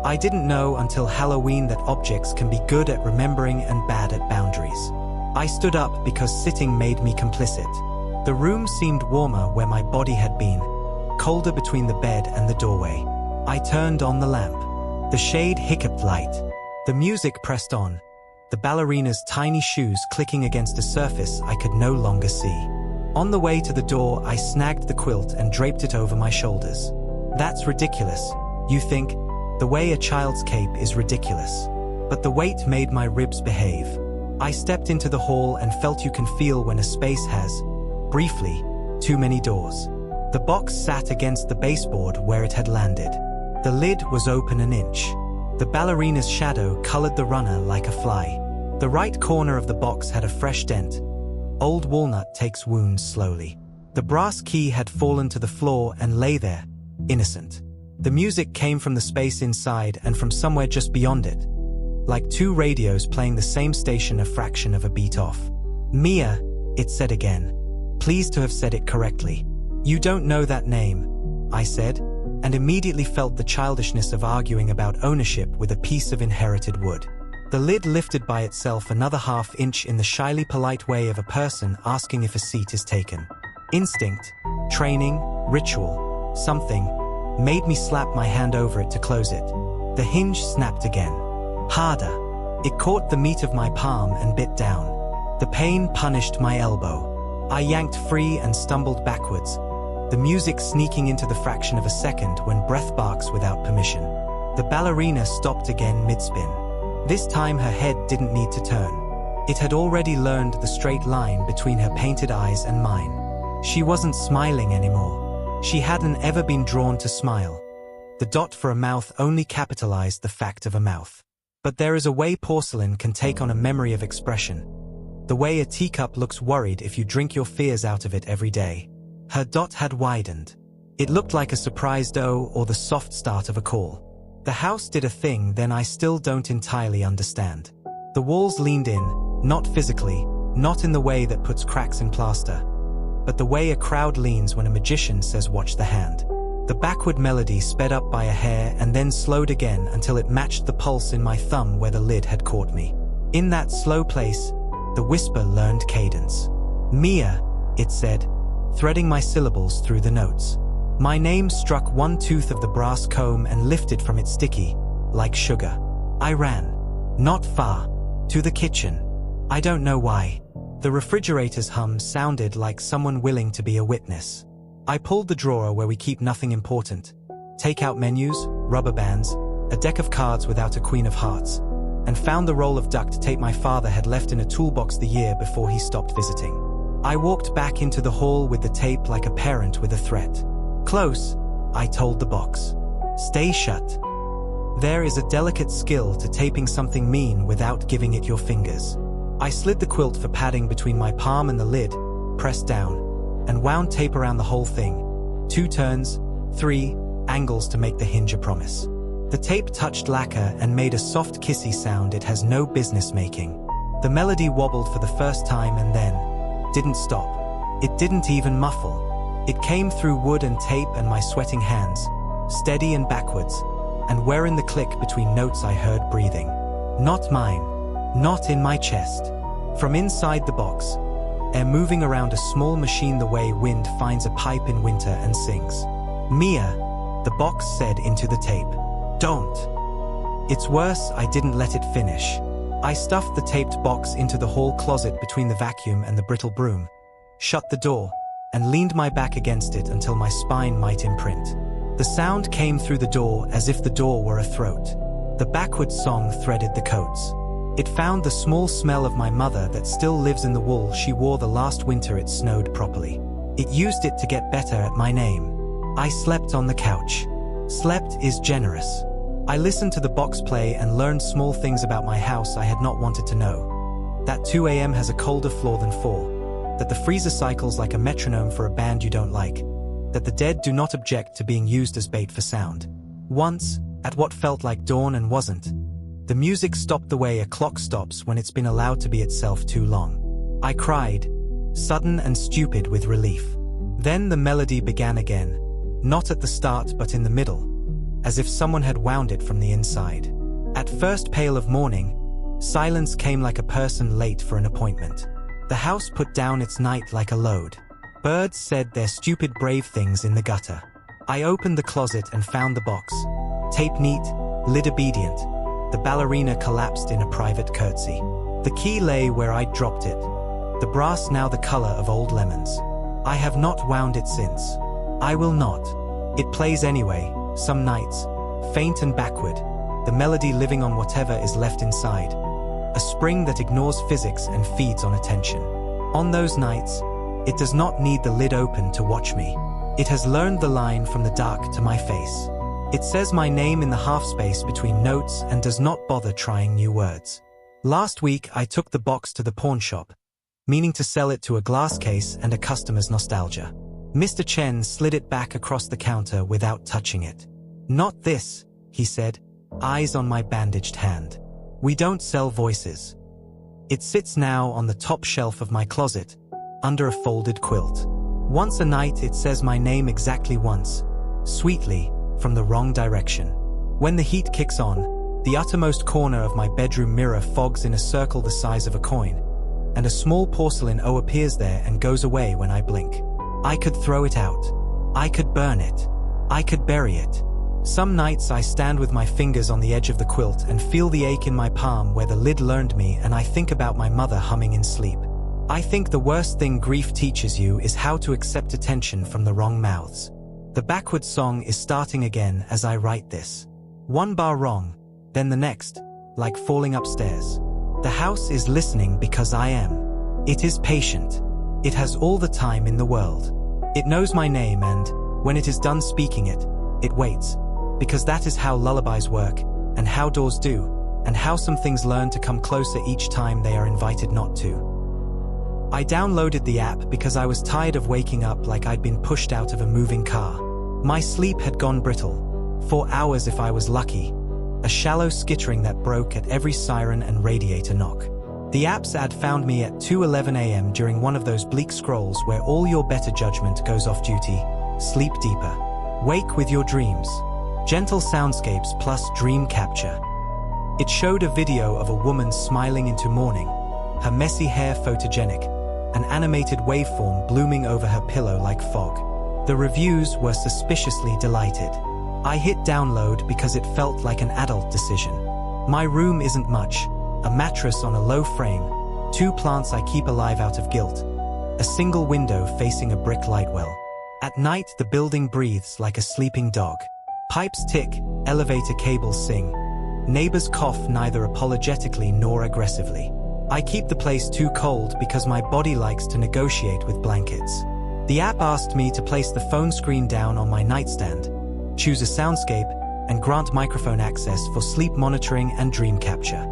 I didn't know until Halloween that objects can be good at remembering and bad at boundaries. I stood up because sitting made me complicit. The room seemed warmer where my body had been, colder between the bed and the doorway. I turned on the lamp. The shade hiccuped light. The music pressed on, the ballerina's tiny shoes clicking against a surface I could no longer see. On the way to the door, I snagged the quilt and draped it over my shoulders. That's ridiculous, you think? The way a child's cape is ridiculous. But the weight made my ribs behave. I stepped into the hall and felt you can feel when a space has, briefly, too many doors. The box sat against the baseboard where it had landed. The lid was open an inch. The ballerina's shadow colored the runner like a fly. The right corner of the box had a fresh dent. Old walnut takes wounds slowly. The brass key had fallen to the floor and lay there, innocent. The music came from the space inside and from somewhere just beyond it, like two radios playing the same station a fraction of a beat off. Mia, it said again. Pleased to have said it correctly. You don't know that name, I said, and immediately felt the childishness of arguing about ownership with a piece of inherited wood. The lid lifted by itself another half-inch in the shyly polite way of a person asking if a seat is taken. Instinct, training, ritual, something, made me slap my hand over it to close it. The hinge snapped again. Harder. It caught the meat of my palm and bit down. The pain punished my elbow. I yanked free and stumbled backwards, the music sneaking into the fraction of a second when breath barks without permission. The ballerina stopped again mid-spin. This time her head didn't need to turn. It had already learned the straight line between her painted eyes and mine. She wasn't smiling anymore. She hadn't ever been drawn to smile. The dot for a mouth only capitalized the fact of a mouth. But there is a way porcelain can take on a memory of expression. The way a teacup looks worried if you drink your fears out of it every day. Her dot had widened. It looked like a surprised O or the soft start of a call. The house did a thing then I still don't entirely understand. The walls leaned in, not physically, not in the way that puts cracks in plaster, but the way a crowd leans when a magician says watch the hand. The backward melody sped up by a hair and then slowed again until it matched the pulse in my thumb where the lid had caught me. In that slow place, the whisper learned cadence. Mia, it said, threading my syllables through the notes. My name struck one tooth of the brass comb and lifted from it sticky, like sugar. I ran. Not far. To the kitchen. I don't know why. The refrigerator's hum sounded like someone willing to be a witness. I pulled the drawer where we keep nothing important. Take-out menus, rubber bands, a deck of cards without a queen of hearts, and found the roll of duct tape my father had left in a toolbox the year before he stopped visiting. I walked back into the hall with the tape like a parent with a threat. Close, I told the box. Stay shut. There is a delicate skill to taping something mean without giving it your fingers. I slid the quilt for padding between my palm and the lid, pressed down, and wound tape around the whole thing. 2 turns, 3 angles to make the hinge a promise. The tape touched lacquer and made a soft kissy sound it has no business making. The melody wobbled for the first time and then didn't stop. It didn't even muffle. It came through wood and tape and my sweating hands, steady and backwards, and where in the click between notes I heard breathing. Not mine. Not in my chest. From inside the box, air moving around a small machine the way wind finds a pipe in winter and sings. Mia, the box said into the tape. Don't. It's worse, I didn't let it finish. I stuffed the taped box into the hall closet between the vacuum and the brittle broom, shut the door, and leaned my back against it until my spine might imprint. The sound came through the door as if the door were a throat. The backwards song threaded the coats. It found the small smell of my mother that still lives in the wool she wore the last winter it snowed properly. It used it to get better at my name. I slept on the couch. Slept is generous. I listened to the box play and learned small things about my house I had not wanted to know. That 2 a.m. has a colder floor than 4. That the freezer cycles like a metronome for a band you don't like. That the dead do not object to being used as bait for sound. Once, at what felt like dawn and wasn't, the music stopped the way a clock stops when it's been allowed to be itself too long. I cried, sudden and stupid with relief. Then the melody began again, not at the start but in the middle, as if someone had wound it from the inside. At first pale of morning, silence came like a person late for an appointment. The house put down its night like a load. Birds said their stupid brave things in the gutter. I opened the closet and found the box. Tape neat, lid obedient. The ballerina collapsed in a private curtsy. The key lay where I'd dropped it. The brass now the color of old lemons. I have not wound it since. I will not. It plays anyway, some nights, faint and backward, the melody living on whatever is left inside. A spring that ignores physics and feeds on attention. On those nights, it does not need the lid open to watch me. It has learned the line from the dark to my face. It says my name in the half space between notes and does not bother trying new words. Last week I took the box to the pawn shop, meaning to sell it to a glass case and a customer's nostalgia. Mr. Chen slid it back across the counter without touching it. "Not this," he said, eyes on my bandaged hand. "We don't sell voices." It sits now on the top shelf of my closet, under a folded quilt. Once a night it says my name exactly once, sweetly, from the wrong direction. When the heat kicks on, the uttermost corner of my bedroom mirror fogs in a circle the size of a coin, and a small porcelain O appears there and goes away when I blink. I could throw it out. I could burn it. I could bury it. Some nights I stand with my fingers on the edge of the quilt and feel the ache in my palm where the lid learned me, and I think about my mother humming in sleep. I think the worst thing grief teaches you is how to accept attention from the wrong mouths. The backwards song is starting again as I write this. One bar wrong, then the next, like falling upstairs. The house is listening because I am. It is patient. It has all the time in the world. It knows my name, and, when it is done speaking it, it waits. Because that is how lullabies work, and how doors do, and how some things learn to come closer each time they are invited not to. I downloaded the app because I was tired of waking up like I'd been pushed out of a moving car. My sleep had gone brittle. 4 hours if I was lucky. A shallow skittering that broke at every siren and radiator knock. The app's ad found me at 2:11 a.m. during one of those bleak scrolls where all your better judgment goes off duty. Sleep deeper. Wake with your dreams. Gentle soundscapes plus dream capture. It showed a video of a woman smiling into morning, her messy hair photogenic, an animated waveform blooming over her pillow like fog. The reviews were suspiciously delighted. I hit download because it felt like an adult decision. My room isn't much. A mattress on a low frame, 2 plants I keep alive out of guilt, a single window facing a brick light well. At night the building breathes like a sleeping dog. Pipes tick, elevator cables sing. Neighbors cough neither apologetically nor aggressively. I keep the place too cold because my body likes to negotiate with blankets. The app asked me to place the phone screen down on my nightstand, choose a soundscape, and grant microphone access for sleep monitoring and dream capture.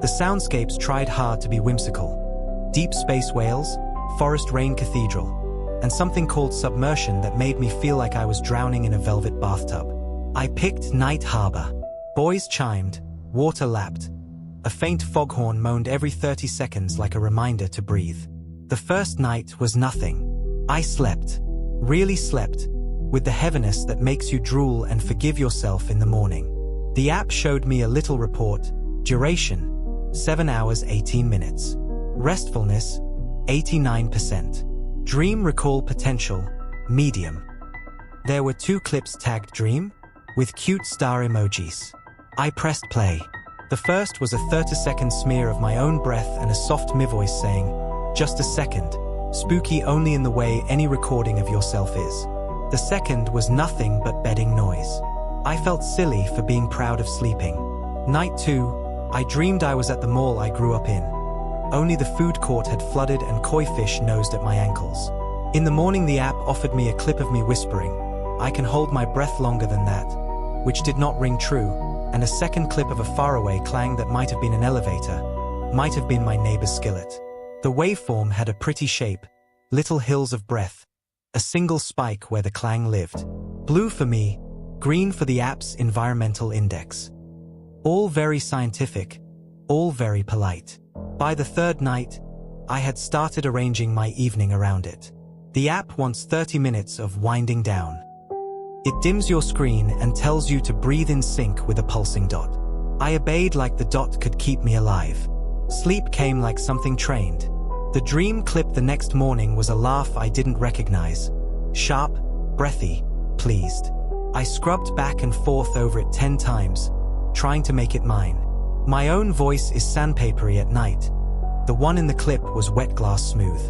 The soundscapes tried hard to be whimsical. Deep space whales, forest rain cathedral, and something called submersion that made me feel like I was drowning in a velvet bathtub. I picked Night Harbor. Boys chimed, water lapped. A faint foghorn moaned every 30 seconds like a reminder to breathe. The first night was nothing. I slept. Really slept. With the heaviness that makes you drool and forgive yourself in the morning. The app showed me a little report. Duration, 7 hours 18 minutes. Restfulness, 89%. Dream recall potential, medium. There were 2 clips tagged dream, with cute star emojis. I pressed play. The first was a 30-second smear of my own breath and a soft mi-voice saying, "Just a second," spooky only in the way any recording of yourself is. The second was nothing but bedding noise. I felt silly for being proud of sleeping. Night 2, I dreamed I was at the mall I grew up in. Only the food court had flooded and koi fish nosed at my ankles. In the morning the app offered me a clip of me whispering, "I can hold my breath longer than that," which did not ring true, and a second clip of a faraway clang that might have been an elevator, might have been my neighbor's skillet. The waveform had a pretty shape, little hills of breath, a single spike where the clang lived. Blue for me, green for the app's environmental index. All very scientific, all very polite. By the third night, I had started arranging my evening around it. The app wants 30 minutes of winding down. It dims your screen and tells you to breathe in sync with a pulsing dot. I obeyed like the dot could keep me alive. Sleep came like something trained. The dream clip the next morning was a laugh I didn't recognize. Sharp, breathy, pleased. I scrubbed back and forth over it 10 times, trying to make it mine. My own voice is sandpapery at night. The one in the clip was wet glass smooth.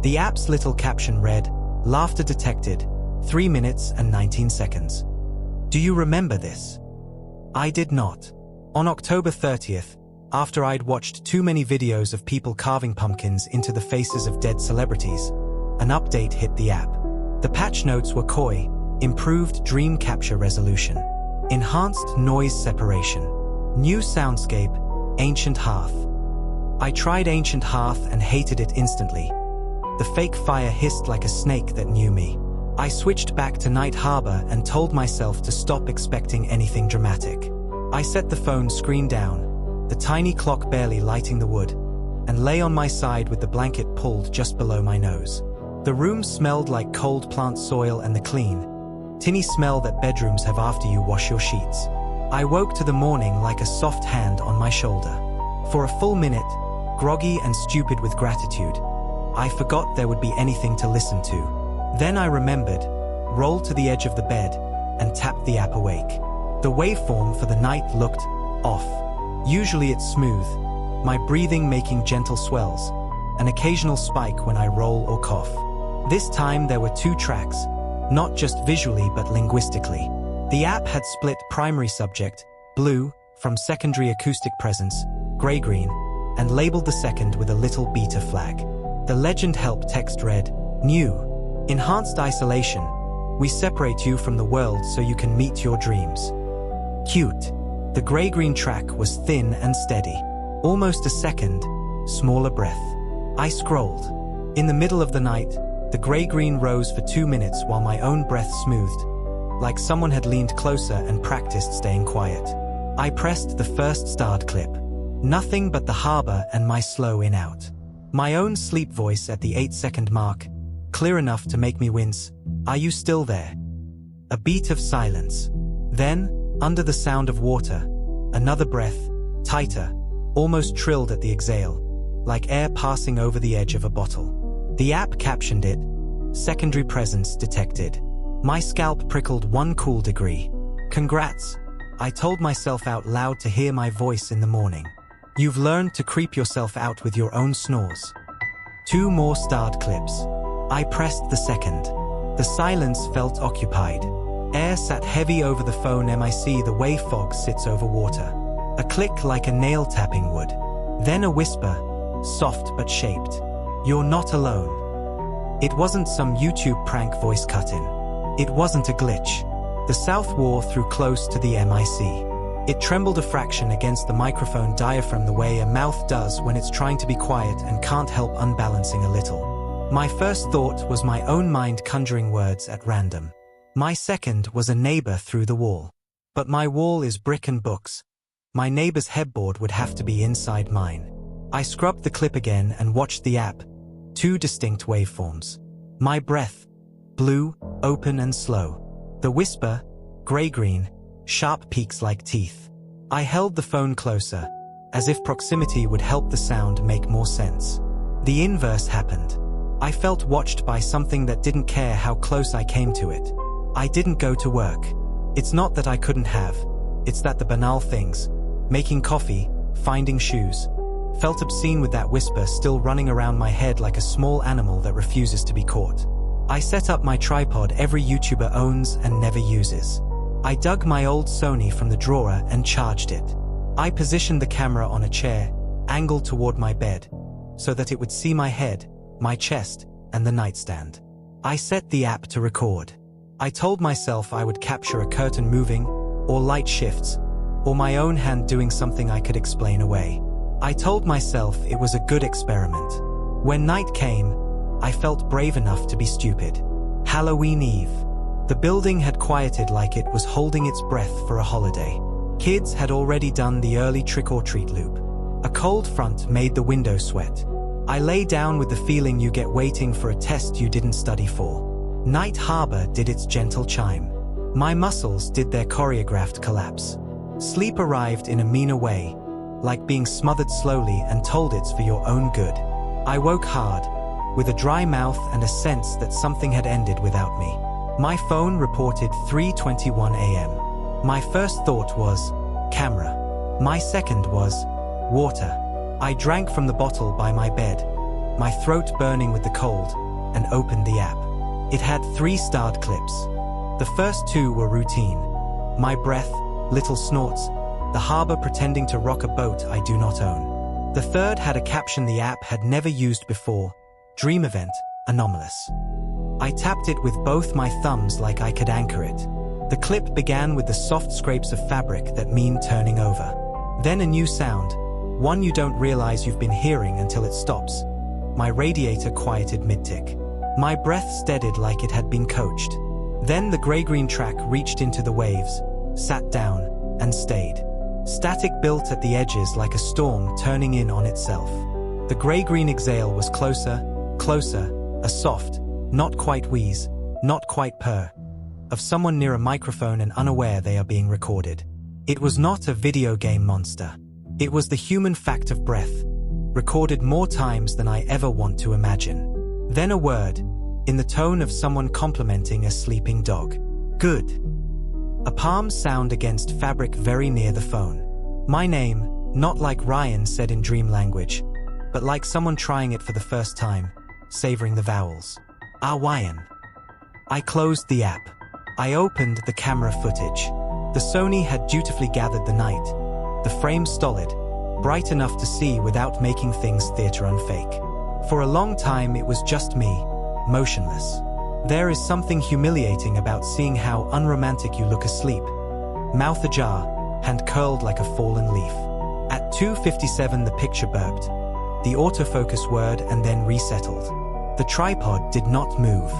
The app's little caption read, "Laughter detected, 3 minutes and 19 seconds. Do you remember this? I did not. On October 30th, after I'd watched too many videos of people carving pumpkins into the faces of dead celebrities, an update hit the app. The patch notes were coy: improved dream capture resolution, enhanced noise separation, new soundscape, ancient hearth. I tried ancient hearth and hated it instantly. The fake fire hissed like a snake that knew me. I switched back to Night Harbor and told myself to stop expecting anything dramatic. I set the phone screen down, the tiny clock barely lighting the wood, and lay on my side with the blanket pulled just below my nose. The room smelled like cold plant soil and the clean, tinny smell that bedrooms have after you wash your sheets. I woke to the morning like a soft hand on my shoulder. For a full minute, groggy and stupid with gratitude, I forgot there would be anything to listen to. Then I remembered, rolled to the edge of the bed, and tapped the app awake. The waveform for the night looked off. Usually it's smooth, my breathing making gentle swells, an occasional spike when I roll or cough. This time there were 2 tracks, not just visually but linguistically. The app had split primary subject, blue, from secondary acoustic presence, gray-green, and labeled the second with a little beta flag. The legend help text read, "New. Enhanced isolation. We separate you from the world so you can meet your dreams." Cute. The gray-green track was thin and steady. Almost a second, smaller breath. I scrolled. In the middle of the night, the gray-green rose for 2 minutes while my own breath smoothed, like someone had leaned closer and practiced staying quiet. I pressed the first starred clip. Nothing but the harbor and my slow in-out. My own sleep voice at the 8-second mark, clear enough to make me wince. "Are you still there?" A beat of silence. Then, under the sound of water, another breath, tighter, almost trilled at the exhale, like air passing over the edge of a bottle. The app captioned it, "Secondary presence detected." My scalp prickled 1 cool degree. "Congrats," I told myself out loud to hear my voice in the morning. "You've learned to creep yourself out with your own snores." 2 more starred clips. I pressed the second. The silence felt occupied. Air sat heavy over the phone mic the way fog sits over water. A click like a nail tapping would. Then a whisper, soft but shaped. "You're not alone." It wasn't some YouTube prank voice cut-in. It wasn't a glitch. The South wore through close to the mic. It trembled a fraction against the microphone diaphragm the way a mouth does when it's trying to be quiet and can't help unbalancing a little. My first thought was my own mind conjuring words at random. My second was a neighbor through the wall. But my wall is brick and books. My neighbor's headboard would have to be inside mine. I scrubbed the clip again and watched the app. 2 distinct waveforms. My breath, blue, open and slow. The whisper, gray-green, sharp peaks like teeth. I held the phone closer, as if proximity would help the sound make more sense. The inverse happened. I felt watched by something that didn't care how close I came to it. I didn't go to work. It's not that I couldn't have. It's that the banal things, making coffee, finding shoes, felt obscene with that whisper still running around my head like a small animal that refuses to be caught. I set up my tripod every YouTuber owns and never uses. I dug my old Sony from the drawer and charged it. I positioned the camera on a chair, angled toward my bed, so that it would see my head, my chest, and the nightstand. I set the app to record. I told myself I would capture a curtain moving, or light shifts, or my own hand doing something I could explain away. I told myself it was a good experiment. When night came, I felt brave enough to be stupid. Halloween Eve. The building had quieted like it was holding its breath for a holiday. Kids had already done the early trick-or-treat loop. A cold front made the window sweat. I lay down with the feeling you get waiting for a test you didn't study for. Night Harbor did its gentle chime. My muscles did their choreographed collapse. Sleep arrived in a meaner way, like being smothered slowly and told it's for your own good. I woke hard, with a dry mouth and a sense that something had ended without me. My phone reported 3:21 a.m. My first thought was, camera. My second was, water. I drank from the bottle by my bed, my throat burning with the cold, and opened the app. It had 3 starred clips. The first 2 were routine. My breath, little snorts, the harbor pretending to rock a boat I do not own. The third had a caption the app had never used before, dream event, anomalous. I tapped it with both my thumbs like I could anchor it. The clip began with the soft scrapes of fabric that mean turning over. Then a new sound, one you don't realize you've been hearing until it stops. My radiator quieted mid-tick. My breath steadied like it had been coached. Then the gray-green track reached into the waves, sat down, and stayed. Static built at the edges like a storm turning in on itself. The gray-green exhale was closer, closer, a soft, not quite wheeze, not quite purr, of someone near a microphone and unaware they are being recorded. It was not a video game monster. It was the human fact of breath, recorded more times than I ever want to imagine. Then a word, in the tone of someone complimenting a sleeping dog. Good. A palm sound against fabric very near the phone. My name, not like Ryan said in dream language, but like someone trying it for the first time, savoring the vowels. Ryan. I closed the app. I opened the camera footage. The Sony had dutifully gathered the night, the frame stolid, bright enough to see without making things theater unfake. For a long time it was just me, motionless. There is something humiliating about seeing how unromantic you look asleep. Mouth ajar, hand curled like a fallen leaf. At 2:57 the picture burped, the autofocus word and then resettled. The tripod did not move.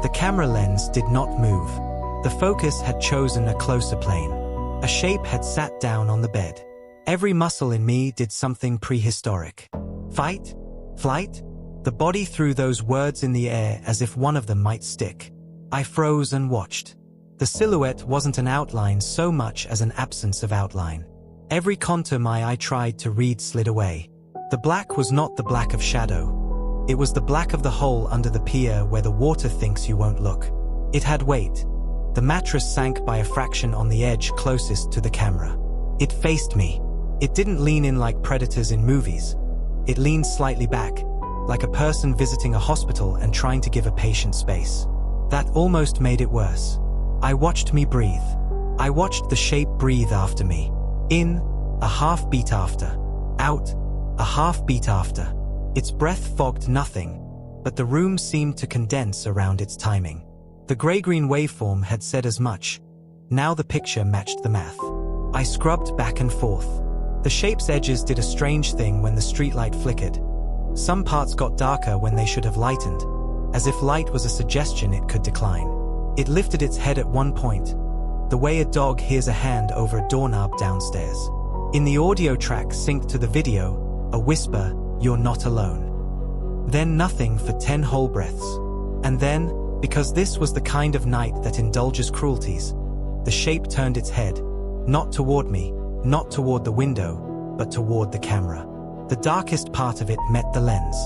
The camera lens did not move. The focus had chosen a closer plane. A shape had sat down on the bed. Every muscle in me did something prehistoric. Fight? Flight? The body threw those words in the air as if one of them might stick. I froze and watched. The silhouette wasn't an outline so much as an absence of outline. Every contour my eye tried to read slid away. The black was not the black of shadow. It was the black of the hole under the pier where the water thinks you won't look. It had weight. The mattress sank by a fraction on the edge closest to the camera. It faced me. It didn't lean in like predators in movies. It leaned slightly back, like a person visiting a hospital and trying to give a patient space. That almost made it worse. I watched me breathe. I watched the shape breathe after me. In, a half beat after. Out, a half beat after. Its breath fogged nothing, but the room seemed to condense around its timing. The gray-green waveform had said as much. Now the picture matched the math. I scrubbed back and forth. The shape's edges did a strange thing when the streetlight flickered. Some parts got darker when they should have lightened, as if light was a suggestion it could decline. It lifted its head at one point, the way a dog hears a hand over a doorknob downstairs. In the audio track synced to the video, a whisper, "You're not alone." Then nothing for 10 whole breaths. And then, because this was the kind of night that indulges cruelties, the shape turned its head, not toward me, not toward the window, but toward the camera. The darkest part of it met the lens.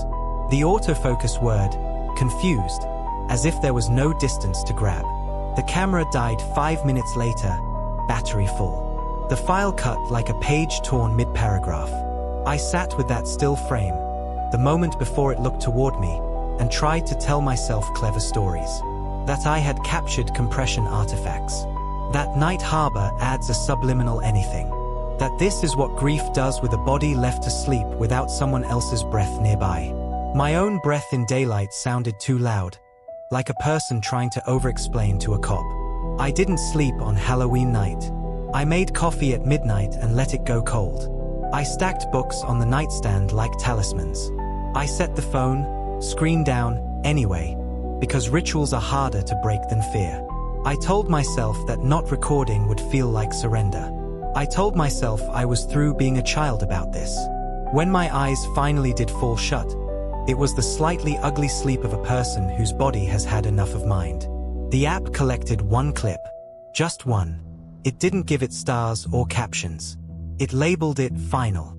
The autofocus word, confused, as if there was no distance to grab. The camera died 5 minutes later, battery full. The file cut like a page torn mid-paragraph. I sat with that still frame, the moment before it looked toward me, and tried to tell myself clever stories. That I had captured compression artifacts. That night harbor adds a subliminal anything. That this is what grief does with a body left to sleep without someone else's breath nearby. My own breath in daylight sounded too loud, like a person trying to over-explain to a cop. I didn't sleep on Halloween night. I made coffee at midnight and let it go cold. I stacked books on the nightstand like talismans. I set the phone, screen down, anyway, because rituals are harder to break than fear. I told myself that not recording would feel like surrender. I told myself I was through being a child about this. When my eyes finally did fall shut, it was the slightly ugly sleep of a person whose body has had enough of mind. The app collected one clip, Just one. It didn't give it stars or captions. It labeled it final.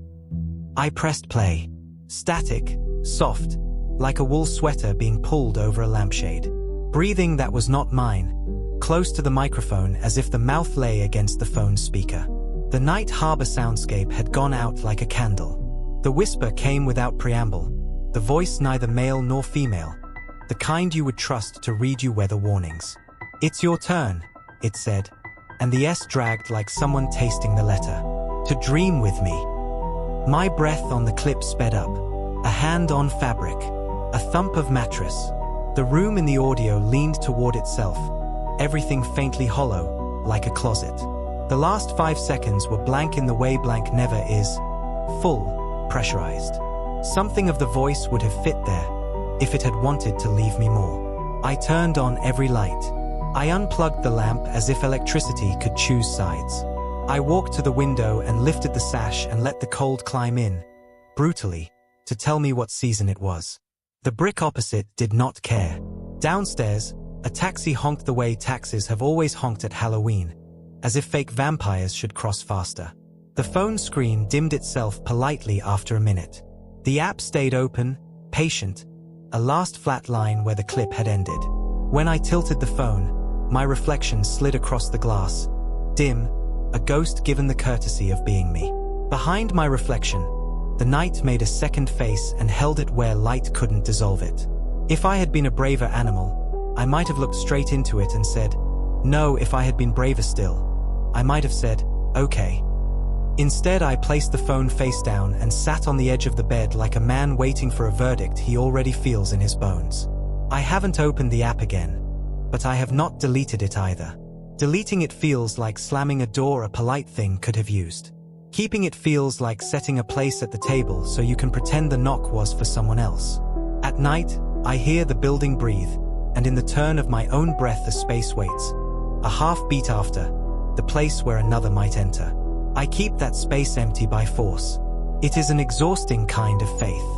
I pressed play. Static, soft, like a wool sweater being pulled over a lampshade. Breathing that was not mine, close to the microphone as if the mouth lay against the phone's speaker. The night harbor soundscape had gone out like a candle. The whisper came without preamble, the voice neither male nor female, the kind you would trust to read you weather warnings. "It's your turn," it said, and the S dragged like someone tasting the letter. "To dream with me." My breath on the clip sped up. A hand on fabric. A thump of mattress. The room in the audio leaned toward itself, everything faintly hollow, like a closet. The last 5 seconds were blank in the way blank never is. Full, pressurized. Something of the voice would have fit there, if it had wanted to leave me more. I turned on every light. I unplugged the lamp as if electricity could choose sides. I walked to the window and lifted the sash and let the cold climb in, brutally, to tell me what season it was. The brick opposite did not care. Downstairs, a taxi honked the way taxis have always honked at Halloween, as if fake vampires should cross faster. The phone screen dimmed itself politely after a minute. The app stayed open, patient, a last flat line where the clip had ended. When I tilted the phone, my reflection slid across the glass, dim, a ghost given the courtesy of being me. Behind my reflection, the night made a second face and held it where light couldn't dissolve it. If I had been a braver animal, I might have looked straight into it and said, no. If I had been braver still, I might have said, okay. Instead, I placed the phone face down and sat on the edge of the bed like a man waiting for a verdict he already feels in his bones. I haven't opened the app again, but I have not deleted it either. Deleting it feels like slamming a door a polite thing could have used. Keeping it feels like setting a place at the table so you can pretend the knock was for someone else. At night, I hear the building breathe, and in the turn of my own breath the space waits. A half beat after, the place where another might enter. I keep that space empty by force. It is an exhausting kind of faith.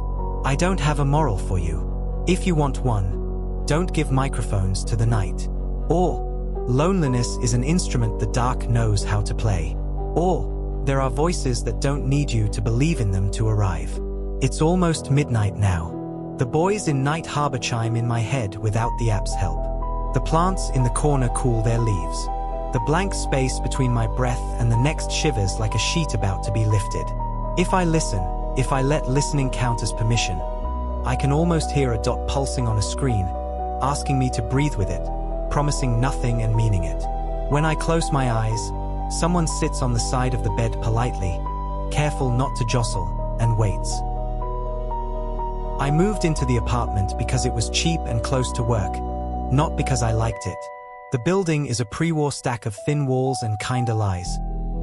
I don't have a moral for you. If you want one, don't give microphones to the night. Or, loneliness is an instrument the dark knows how to play. Or, there are voices that don't need you to believe in them to arrive. It's almost midnight now. The boys in Night Harbor chime in my head without the app's help. The plants in the corner cool their leaves. The blank space between my breath and the next shivers like a sheet about to be lifted. If I listen, if I let listening count as permission, I can almost hear a dot pulsing on a screen, asking me to breathe with it, promising nothing and meaning it. When I close my eyes, someone sits on the side of the bed politely, careful not to jostle, and waits. I moved into the apartment because it was cheap and close to work, not because I liked it. The building is a pre-war stack of thin walls and kinda lies.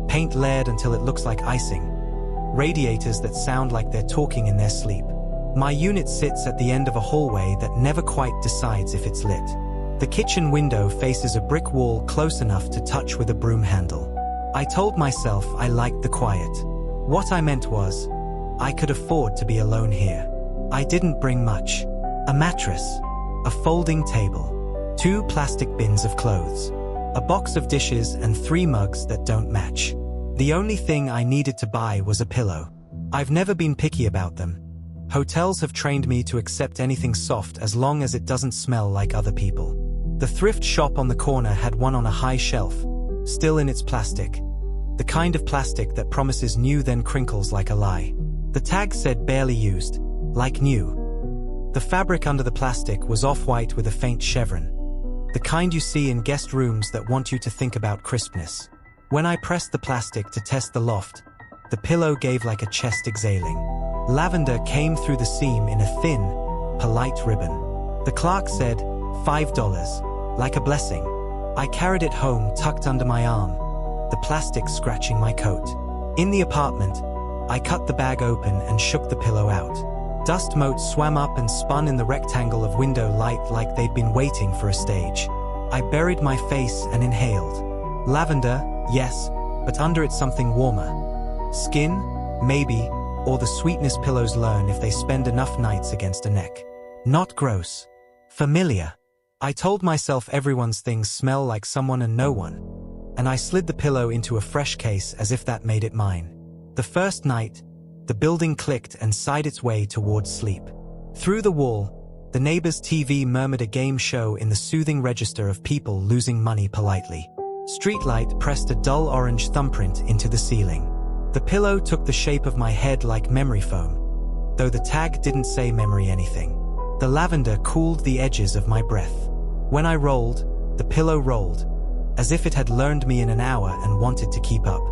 Paint layered until it looks like icing. Radiators that sound like they're talking in their sleep. My unit sits at the end of a hallway that never quite decides if it's lit. The kitchen window faces a brick wall close enough to touch with a broom handle. I told myself I liked the quiet. What I meant was, I could afford to be alone here. I didn't bring much. A mattress, a folding table, 2 plastic bins of clothes, a box of dishes and 3 mugs that don't match. The only thing I needed to buy was a pillow. I've never been picky about them. Hotels have trained me to accept anything soft as long as it doesn't smell like other people. The thrift shop on the corner had one on a high shelf, still in its plastic. The kind of plastic that promises new then crinkles like a lie. The tag said barely used, like new. The fabric under the plastic was off-white with a faint chevron. The kind you see in guest rooms that want you to think about crispness. When I pressed the plastic to test the loft, the pillow gave like a chest exhaling. Lavender came through the seam in a thin, polite ribbon. The clerk said, $5, like a blessing. I carried it home tucked under my arm, the plastic scratching my coat. In the apartment, I cut the bag open and shook the pillow out. Dust motes swam up and spun in the rectangle of window light like they'd been waiting for a stage. I buried my face and inhaled. Lavender, yes, but under it something warmer. Skin, maybe, or the sweetness pillows learn if they spend enough nights against a neck. Not gross. Familiar. I told myself everyone's things smell like someone and no one. and I slid the pillow into a fresh case as if that made it mine. The first night, the building clicked and sighed its way towards sleep. Through the wall, the neighbor's TV murmured a game show in the soothing register of people losing money politely. Streetlight pressed a dull orange thumbprint into the ceiling. The pillow took the shape of my head like memory foam, though the tag didn't say memory anything. The lavender cooled the edges of my breath. When I rolled, the pillow rolled, as if it had learned me in an hour and wanted to keep up.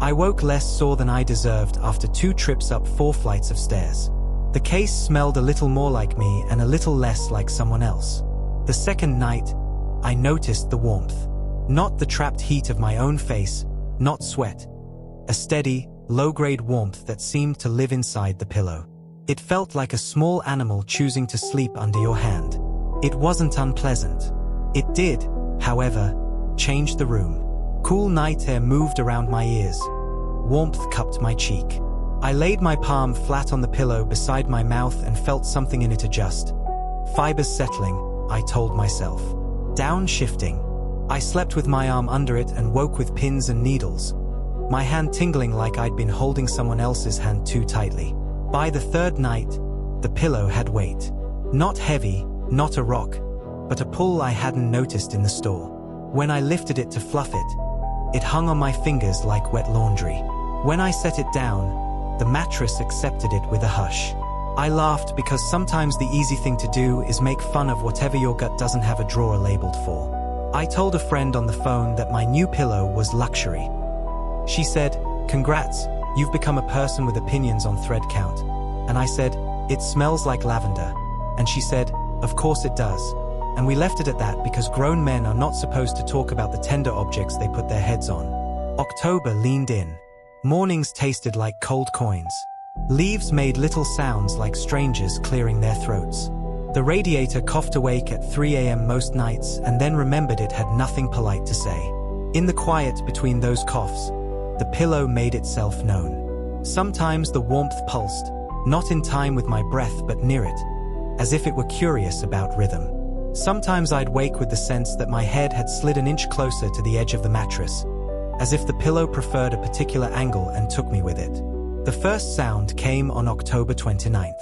I woke less sore than I deserved after 2 trips up 4 flights of stairs. The case smelled a little more like me and a little less like someone else. The second night, I noticed the warmth. Not the trapped heat of my own face, not sweat. A steady, low-grade warmth that seemed to live inside the pillow. It felt like a small animal choosing to sleep under your hand. It wasn't unpleasant. It did, however, change the room. Cool night air moved around my ears. Warmth cupped my cheek. I laid my palm flat on the pillow beside my mouth and felt something in it adjust. Fibers settling, I told myself. Down shifting. I slept with my arm under it and woke with pins and needles. My hand tingling like I'd been holding someone else's hand too tightly. By the third night, the pillow had weight. Not heavy, not a rock, but a pull I hadn't noticed in the store. When I lifted it to fluff it, it hung on my fingers like wet laundry. When I set it down, the mattress accepted it with a hush. I laughed because sometimes the easy thing to do is make fun of whatever your gut doesn't have a drawer labeled for. I told a friend on the phone that my new pillow was luxury. She said, "Congrats, you've become a person with opinions on thread count." And I said, "It smells like lavender." And she said, "Of course it does." And we left it at that because grown men are not supposed to talk about the tender objects they put their heads on. October leaned in. Mornings tasted like cold coins. Leaves made little sounds like strangers clearing their throats. The radiator coughed awake at 3 a.m. most nights and then remembered it had nothing polite to say. In the quiet between those coughs, the pillow made itself known. Sometimes the warmth pulsed, not in time with my breath but near it, as if it were curious about rhythm. Sometimes I'd wake with the sense that my head had slid an inch closer to the edge of the mattress, as if the pillow preferred a particular angle and took me with it. The first sound came on October 29th.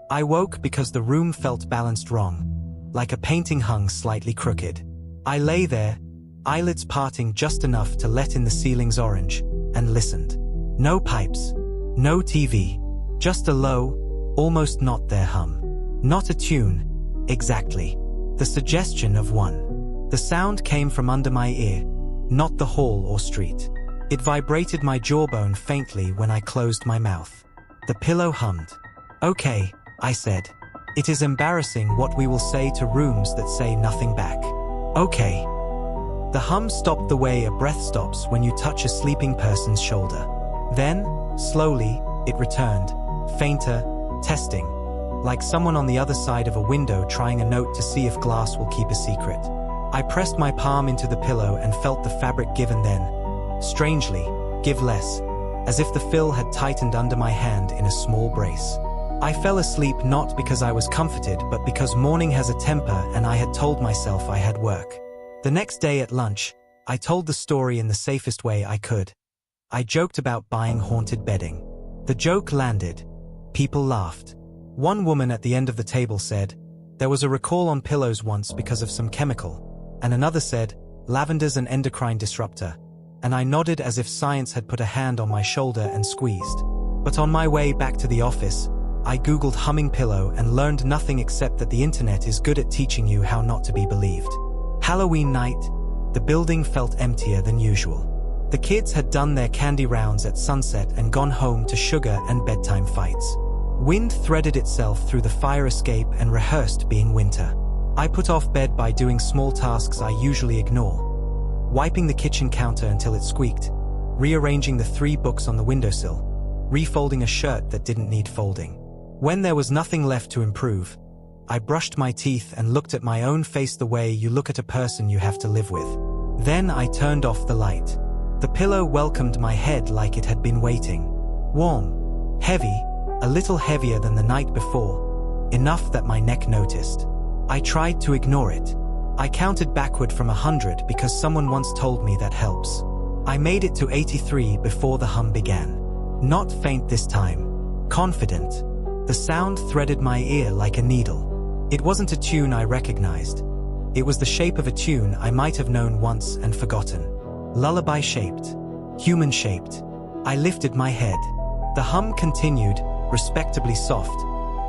I woke because the room felt balanced wrong, like a painting hung slightly crooked. I lay there, eyelids parting just enough to let in the ceiling's orange, and listened. No pipes, no TV, just a low, almost not there hum. Not a tune, exactly. The suggestion of one. The sound came from under my ear, not the hall or street. It vibrated my jawbone faintly when I closed my mouth. The pillow hummed. "Okay," I said. "It is embarrassing what we will say to rooms that say nothing back. Okay." The hum stopped the way a breath stops when you touch a sleeping person's shoulder. Then, slowly, it returned, fainter, testing, like someone on the other side of a window trying a note to see if glass will keep a secret. I pressed my palm into the pillow and felt the fabric give and then, strangely, give less, as if the fill had tightened under my hand in a small brace. I fell asleep not because I was comforted but because morning has a temper and I had told myself I had work. The next day at lunch, I told the story in the safest way I could. I joked about buying haunted bedding. The joke landed. People laughed. One woman at the end of the table said, "There was a recall on pillows once because of some chemical." And another said, "Lavender's an endocrine disruptor." And I nodded as if science had put a hand on my shoulder and squeezed. But on my way back to the office, I googled humming pillow and learned nothing except that the internet is good at teaching you how not to be believed. Halloween night, the building felt emptier than usual. The kids had done their candy rounds at sunset and gone home to sugar and bedtime fights. Wind threaded itself through the fire escape and rehearsed being winter. I put off bed by doing small tasks I usually ignore. Wiping the kitchen counter until it squeaked, rearranging the 3 books on the windowsill, refolding a shirt that didn't need folding. When there was nothing left to improve, I brushed my teeth and looked at my own face the way you look at a person you have to live with. Then I turned off the light. The pillow welcomed my head like it had been waiting. Warm, heavy, a little heavier than the night before, enough that my neck noticed. I tried to ignore it. I counted backward from 100 because someone once told me that helps. I made it to 83 before the hum began. Not faint this time. Confident. The sound threaded my ear like a needle. It wasn't a tune I recognized. It was the shape of a tune I might have known once and forgotten. Lullaby-shaped. Human-shaped. I lifted my head. The hum continued, respectably soft,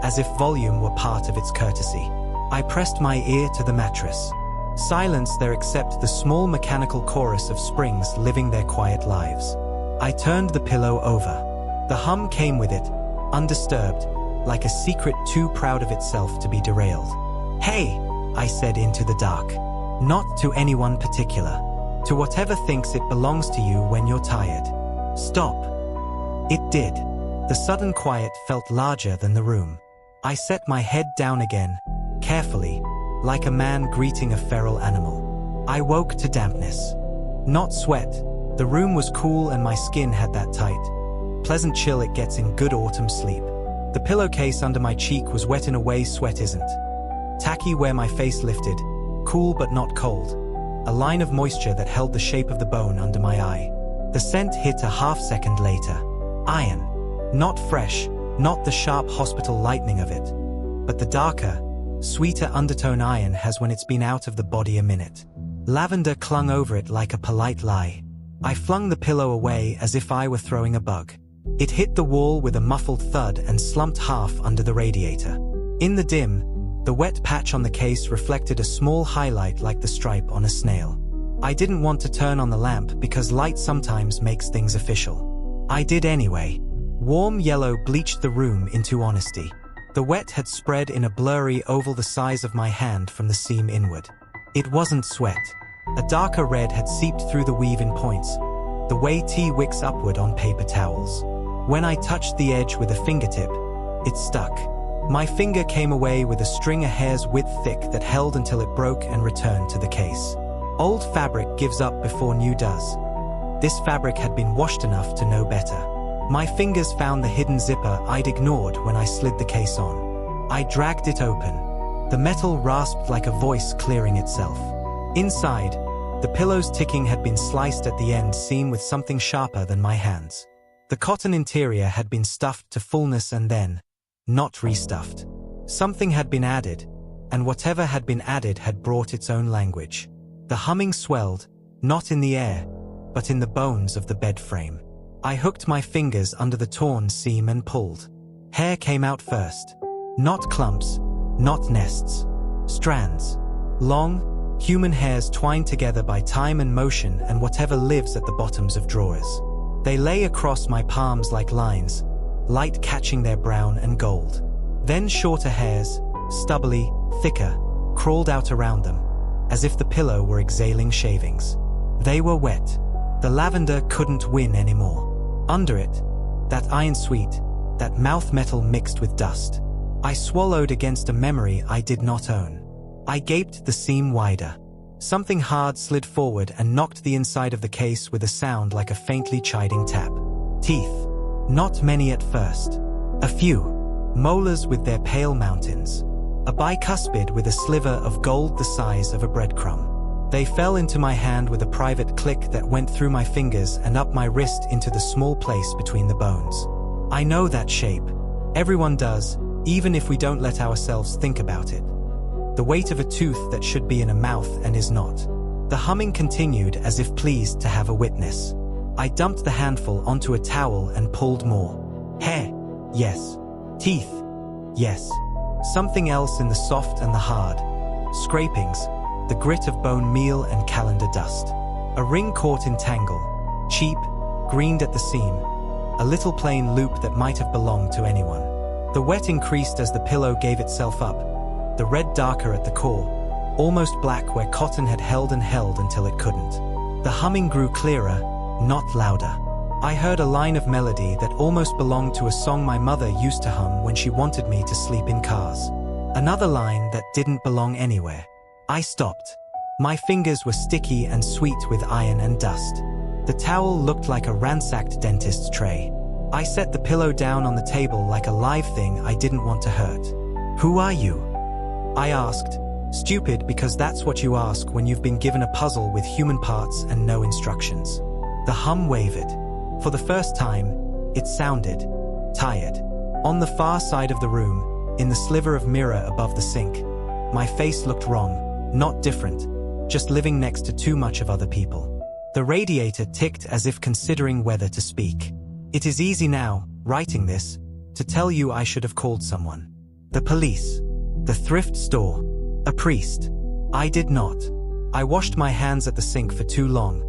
as if volume were part of its courtesy. I pressed my ear to the mattress. Silence there except the small mechanical chorus of springs living their quiet lives. I turned the pillow over. The hum came with it, undisturbed, like a secret too proud of itself to be derailed. "Hey," I said into the dark. Not to anyone particular. To whatever thinks it belongs to you when you're tired. Stop. It did. The sudden quiet felt larger than the room. I set my head down again, carefully, like a man greeting a feral animal. I woke to dampness. Not sweat. The room was cool and my skin had that tight, pleasant chill it gets in good autumn sleep. The pillowcase under my cheek was wet in a way sweat isn't. Tacky where my face lifted, cool but not cold. A line of moisture that held the shape of the bone under my eye. The scent hit a half-second later. Iron. Not fresh, not the sharp hospital lightning of it, but the darker, sweeter undertone iron has when it's been out of the body a minute. Lavender clung over it like a polite lie. I flung the pillow away as if I were throwing a bug. It hit the wall with a muffled thud and slumped half under the radiator. In the dim, the wet patch on the case reflected a small highlight like the stripe on a snail. I didn't want to turn on the lamp because light sometimes makes things official. I did anyway. Warm yellow bleached the room into honesty. The wet had spread in a blurry oval the size of my hand from the seam inward. It wasn't sweat. A darker red had seeped through the weave in points, the way tea wicks upward on paper towels. When I touched the edge with a fingertip, it stuck. My finger came away with a string a hair's width thick that held until it broke and returned to the case. Old fabric gives up before new does. This fabric had been washed enough to know better. My fingers found the hidden zipper I'd ignored when I slid the case on. I dragged it open. The metal rasped like a voice clearing itself. Inside, the pillow's ticking had been sliced at the end seam with something sharper than my hands. The cotton interior had been stuffed to fullness and then, not restuffed. Something had been added, and whatever had been added had brought its own language. The humming swelled, not in the air, but in the bones of the bed frame. I hooked my fingers under the torn seam and pulled. Hair came out first. Not clumps, not nests. Strands. Long, human hairs twined together by time and motion and whatever lives at the bottoms of drawers. They lay across my palms like lines, light catching their brown and gold. Then shorter hairs, stubbly, thicker, crawled out around them, as if the pillow were exhaling shavings. They were wet. The lavender couldn't win anymore. Under it, that iron sweet, that mouth metal mixed with dust. I swallowed against a memory I did not own. I gaped the seam wider. Something hard slid forward and knocked the inside of the case with a sound like a faintly chiding tap. Teeth. Not many at first. A few. Molars with their pale mountains. A bicuspid with a sliver of gold the size of a breadcrumb. They fell into my hand with a private click that went through my fingers and up my wrist into the small place between the bones. I know that shape. Everyone does, even if we don't let ourselves think about it. The weight of a tooth that should be in a mouth and is not. The humming continued as if pleased to have a witness. I dumped the handful onto a towel and pulled more. Hair. Yes. Teeth. Yes. Something else in the soft and the hard. Scrapings. The grit of bone meal and calendar dust. A ring caught in tangle. Cheap. Greened at the seam. A little plain loop that might have belonged to anyone. The wet increased as the pillow gave itself up. The red darker at the core. Almost black where cotton had held and held until it couldn't. The humming grew clearer, not louder. I heard a line of melody that almost belonged to a song my mother used to hum when she wanted me to sleep in cars. Another line that didn't belong anywhere. I stopped. My fingers were sticky and sweet with iron and dust. The towel looked like a ransacked dentist's tray. I set the pillow down on the table like a live thing I didn't want to hurt. "Who are you?" I asked, stupid because that's what you ask when you've been given a puzzle with human parts and no instructions. The hum wavered. For the first time, it sounded tired. On the far side of the room, in the sliver of mirror above the sink, my face looked wrong, not different, just living next to too much of other people. The radiator ticked as if considering whether to speak. It is easy now, writing this, to tell you I should have called someone. The police. The thrift store. A priest. I did not. I washed my hands at the sink for too long,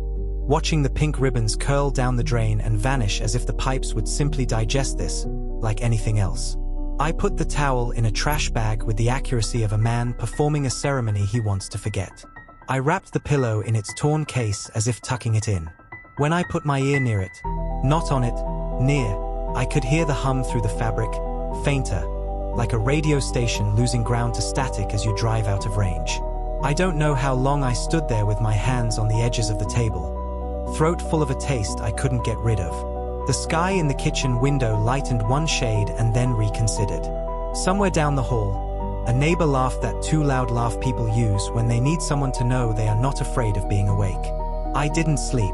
watching the pink ribbons curl down the drain and vanish as if the pipes would simply digest this, like anything else. I put the towel in a trash bag with the accuracy of a man performing a ceremony he wants to forget. I wrapped the pillow in its torn case as if tucking it in. When I put my ear near it, not on it, near, I could hear the hum through the fabric, fainter, like a radio station losing ground to static as you drive out of range. I don't know how long I stood there with my hands on the edges of the table, throat full of a taste I couldn't get rid of. The sky in the kitchen window lightened one shade and then reconsidered. Somewhere down the hall, a neighbor laughed that too loud laugh people use when they need someone to know they are not afraid of being awake. I didn't sleep.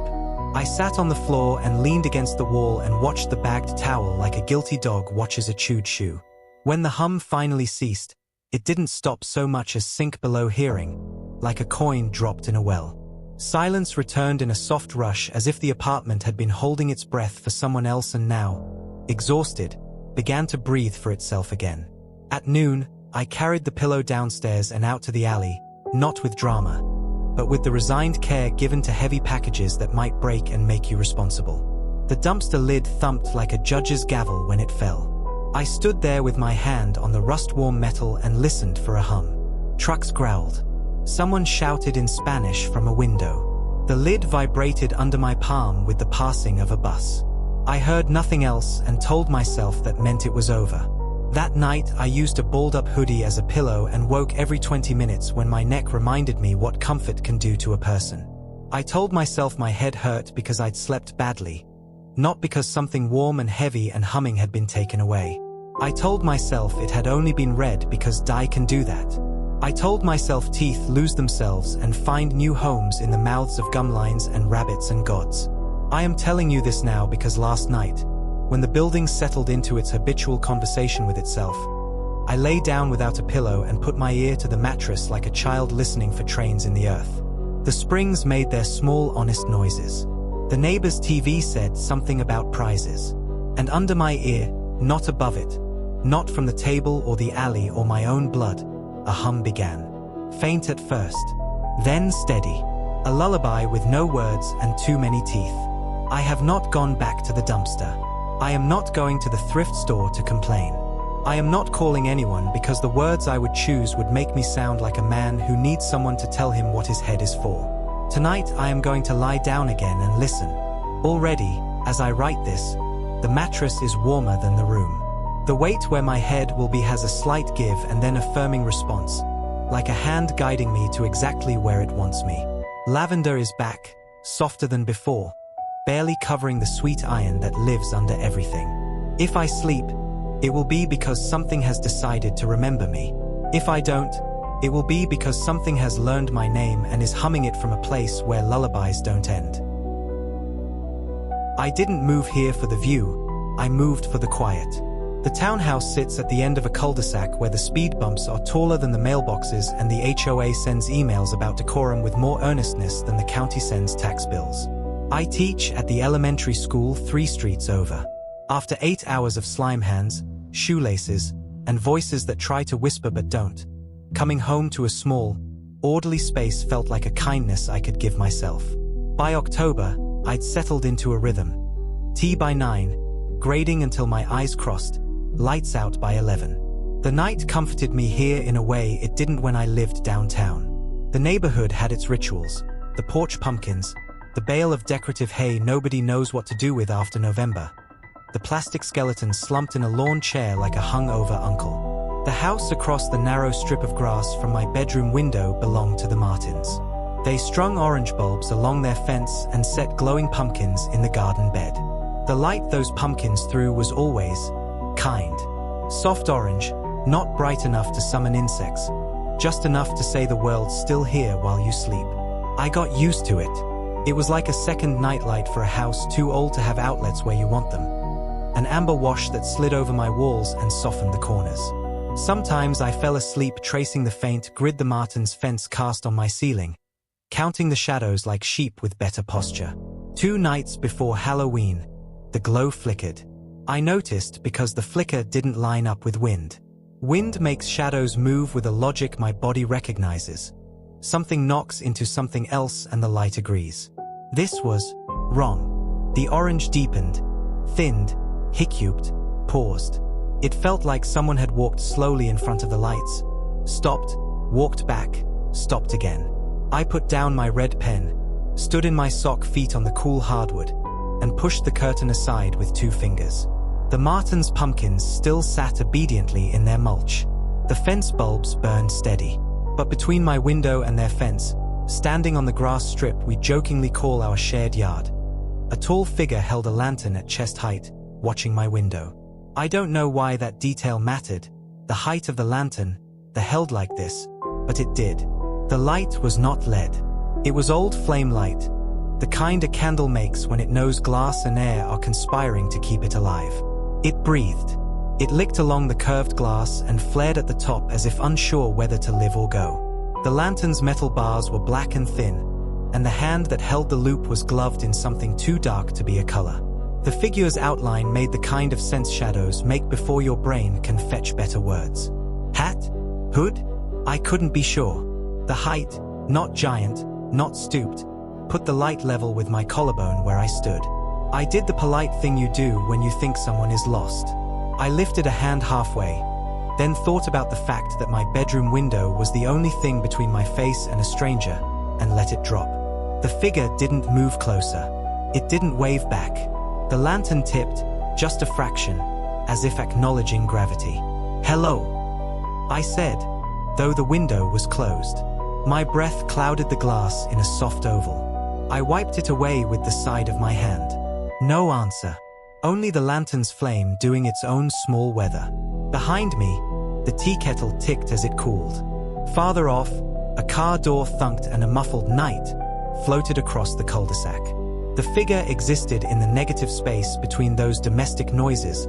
I sat on the floor and leaned against the wall and watched the bagged towel like a guilty dog watches a chewed shoe. When the hum finally ceased, it didn't stop so much as sink below hearing, like a coin dropped in a well. Silence returned in a soft rush as if the apartment had been holding its breath for someone else and now, exhausted, began to breathe for itself again. At noon, I carried the pillow downstairs and out to the alley, not with drama, but with the resigned care given to heavy packages that might break and make you responsible. The dumpster lid thumped like a judge's gavel when it fell. I stood there with my hand on the rust-warm metal and listened for a hum. Trucks growled. Someone shouted in Spanish from a window. The lid vibrated under my palm with the passing of a bus. I heard nothing else and told myself that meant it was over. That night, I used a balled-up hoodie as a pillow and woke every 20 minutes when my neck reminded me what comfort can do to a person. I told myself my head hurt because I'd slept badly, not because something warm and heavy and humming had been taken away. I told myself it had only been red because dye can do that. I told myself teeth lose themselves and find new homes in the mouths of gumlines and rabbits and gods. I am telling you this now because last night, when the building settled into its habitual conversation with itself, I lay down without a pillow and put my ear to the mattress like a child listening for trains in the earth. The springs made their small, honest noises. The neighbor's TV said something about prizes. And under my ear, not above it, not from the table or the alley or my own blood, a hum began. Faint at first, then steady. A lullaby with no words and too many teeth. I have not gone back to the dumpster. I am not going to the thrift store to complain. I am not calling anyone because the words I would choose would make me sound like a man who needs someone to tell him what his head is for. Tonight I am going to lie down again and listen. Already, as I write this, the mattress is warmer than the room. The weight where my head will be has a slight give and then a firming response, like a hand guiding me to exactly where it wants me. Lavender is back, softer than before, barely covering the sweet iron that lives under everything. If I sleep, it will be because something has decided to remember me. If I don't, it will be because something has learned my name and is humming it from a place where lullabies don't end. I didn't move here for the view, I moved for the quiet. The townhouse sits at the end of a cul-de-sac where the speed bumps are taller than the mailboxes and the HOA sends emails about decorum with more earnestness than the county sends tax bills. I teach at the elementary school 3 streets over. After 8 hours of slime hands, shoelaces, and voices that try to whisper but don't, coming home to a small, orderly space felt like a kindness I could give myself. By October, I'd settled into a rhythm. Tea by 9, grading until my eyes crossed, lights out by 11. The night comforted me here in a way it didn't when I lived downtown. The neighborhood had its rituals, the porch pumpkins, the bale of decorative hay nobody knows what to do with after November, the plastic skeleton slumped in a lawn chair like a hungover uncle. The house across the narrow strip of grass from my bedroom window belonged to the Martins. They strung orange bulbs along their fence and set glowing pumpkins in the garden bed. The light those pumpkins threw was always kind. Soft orange, not bright enough to summon insects, just enough to say the world's still here while you sleep. I got used to it. It was like a second nightlight for a house too old to have outlets where you want them. An amber wash that slid over my walls and softened the corners. Sometimes I fell asleep tracing the faint grid the marten's fence cast on my ceiling, counting the shadows like sheep with better posture. 2 nights before Halloween, the glow flickered. I noticed because the flicker didn't line up with wind. Wind makes shadows move with a logic my body recognizes. Something knocks into something else and the light agrees. This was wrong. The orange deepened, thinned, hiccuped, paused. It felt like someone had walked slowly in front of the lights, stopped, walked back, stopped again. I put down my red pen, stood in my sock feet on the cool hardwood, and pushed the curtain aside with 2 fingers. The marten's pumpkins still sat obediently in their mulch. The fence bulbs burned steady. But between my window and their fence, standing on the grass strip we jokingly call our shared yard, a tall figure held a lantern at chest height, watching my window. I don't know why that detail mattered, the height of the lantern, the held like this, but it did. The light was not LED. It was old flame light, the kind a candle makes when it knows glass and air are conspiring to keep it alive. It breathed. It licked along the curved glass and flared at the top as if unsure whether to live or go. The lantern's metal bars were black and thin, and the hand that held the loop was gloved in something too dark to be a color. The figure's outline made the kind of sense shadows make before your brain can fetch better words. Hat? Hood? I couldn't be sure. The height, not giant, not stooped, put the light level with my collarbone where I stood. I did the polite thing you do when you think someone is lost. I lifted a hand halfway, then thought about the fact that my bedroom window was the only thing between my face and a stranger, and let it drop. The figure didn't move closer. It didn't wave back. The lantern tipped, just a fraction, as if acknowledging gravity. "Hello," I said, though the window was closed. My breath clouded the glass in a soft oval. I wiped it away with the side of my hand. No answer. Only the lantern's flame doing its own small weather. Behind me, the tea kettle ticked as it cooled. Farther off, a car door thunked and a muffled "night" floated across the cul-de-sac. The figure existed in the negative space between those domestic noises,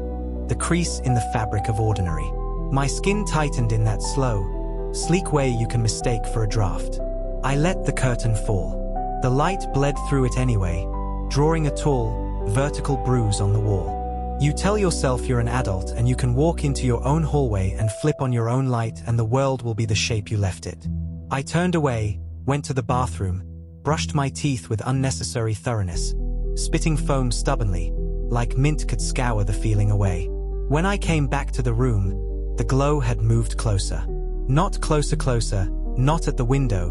the crease in the fabric of ordinary. My skin tightened in that slow, sleek way you can mistake for a draft. I let the curtain fall. The light bled through it anyway, drawing a tall, vertical bruise on the wall. You tell yourself you're an adult and you can walk into your own hallway and flip on your own light and the world will be the shape you left it. I turned away, went to the bathroom, brushed my teeth with unnecessary thoroughness, spitting foam stubbornly, like mint could scour the feeling away. When I came back to the room, the glow had moved closer. Not closer, not at the window,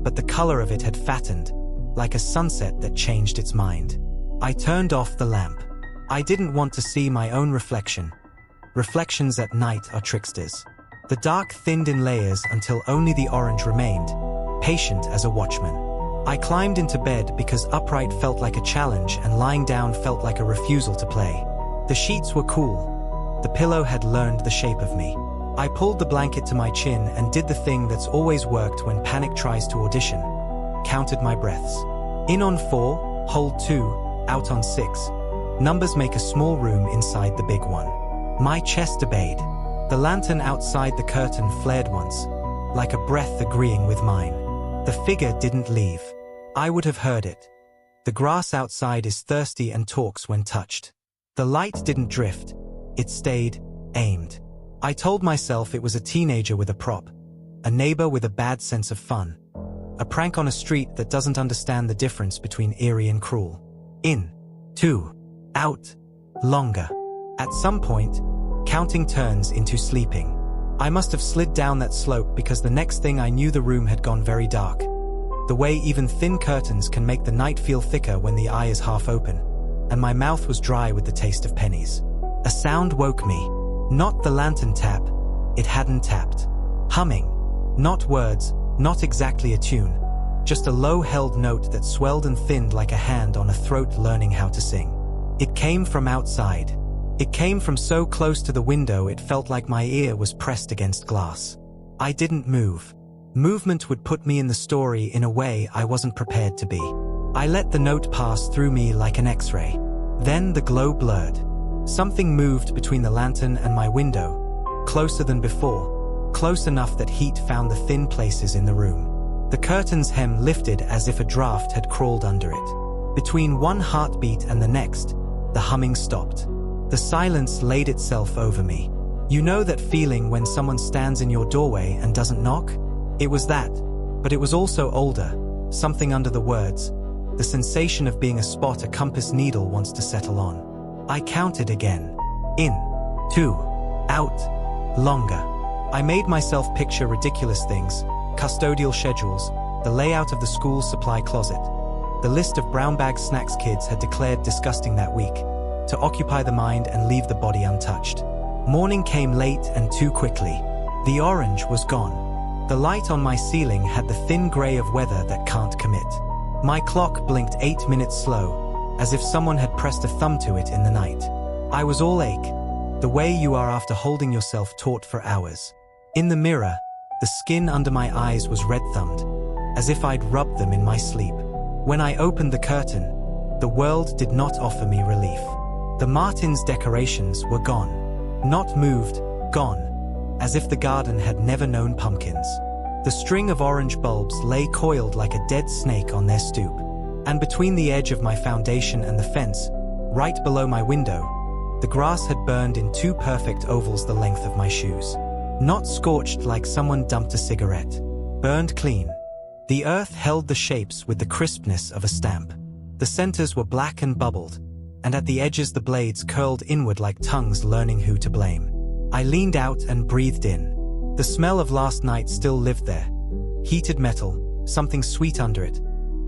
but the color of it had fattened, like a sunset that changed its mind. I turned off the lamp. I didn't want to see my own reflection. Reflections at night are tricksters. The dark thinned in layers until only the orange remained, patient as a watchman. I climbed into bed because upright felt like a challenge and lying down felt like a refusal to play. The sheets were cool. The pillow had learned the shape of me. I pulled the blanket to my chin and did the thing that's always worked when panic tries to audition. Counted my breaths. In on 4, hold 2, out on 6. Numbers make a small room inside the big one. My chest obeyed. The lantern outside the curtain flared once, like a breath agreeing with mine. The figure didn't leave. I would have heard it. The grass outside is thirsty and talks when touched. The light didn't drift. It stayed, aimed. I told myself it was a teenager with a prop, a neighbor with a bad sense of fun, a prank on a street that doesn't understand the difference between eerie and cruel. In, 2, out, longer. At some point, counting turns into sleeping. I must have slid down that slope because the next thing I knew the room had gone very dark. The way even thin curtains can make the night feel thicker when the eye is half open, and my mouth was dry with the taste of pennies. A sound woke me. Not the lantern tap, it hadn't tapped. Humming. Not words, not exactly a tune. Just a low-held note that swelled and thinned like a hand on a throat learning how to sing. It came from outside. It came from so close to the window it felt like my ear was pressed against glass. I didn't move. Movement would put me in the story in a way I wasn't prepared to be. I let the note pass through me like an X-ray. Then the glow blurred. Something moved between the lantern and my window, closer than before, close enough that heat found the thin places in the room. The curtain's hem lifted as if a draft had crawled under it. Between one heartbeat and the next, the humming stopped. The silence laid itself over me. You know that feeling when someone stands in your doorway and doesn't knock? It was that, but it was also older, something under the words, the sensation of being a spot a compass needle wants to settle on. I counted again. In, 2, out, longer. I made myself picture ridiculous things, custodial schedules, the layout of the school's supply closet, the list of brown bag snacks kids had declared disgusting that week, to occupy the mind and leave the body untouched. Morning came late and too quickly. The orange was gone. The light on my ceiling had the thin gray of weather that can't commit. My clock blinked 8 minutes slow, as if someone had pressed a thumb to it in the night. I was all ache, the way you are after holding yourself taut for hours. In the mirror, the skin under my eyes was red-thumbed, as if I'd rubbed them in my sleep. When I opened the curtain, the world did not offer me relief. The Martins' decorations were gone. Not moved, gone, as if the garden had never known pumpkins. The string of orange bulbs lay coiled like a dead snake on their stoop. And between the edge of my foundation and the fence, right below my window, the grass had burned in 2 perfect ovals the length of my shoes. Not scorched like someone dumped a cigarette. Burned clean. The earth held the shapes with the crispness of a stamp. The centers were black and bubbled, and at the edges the blades curled inward like tongues learning who to blame. I leaned out and breathed in. The smell of last night still lived there. Heated metal, something sweet under it,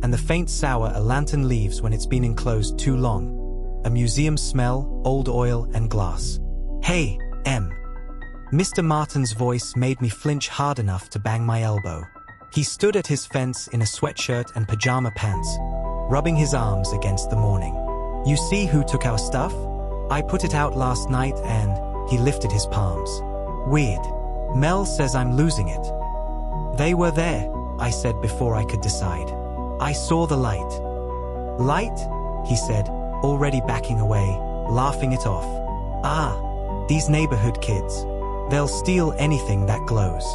and the faint sour a lantern leaves when it's been enclosed too long. A museum smell, old oil and glass. "Hey, M." Mr. Martin's voice made me flinch hard enough to bang my elbow. He stood at his fence in a sweatshirt and pajama pants, rubbing his arms against the morning. "You see who took our stuff? I put it out last night and..." He lifted his palms. "Weird. Mel says I'm losing it." "They were there," I said before I could decide. "I saw the light." "Light?" he said, already backing away, laughing it off. "Ah, these neighborhood kids. They'll steal anything that glows."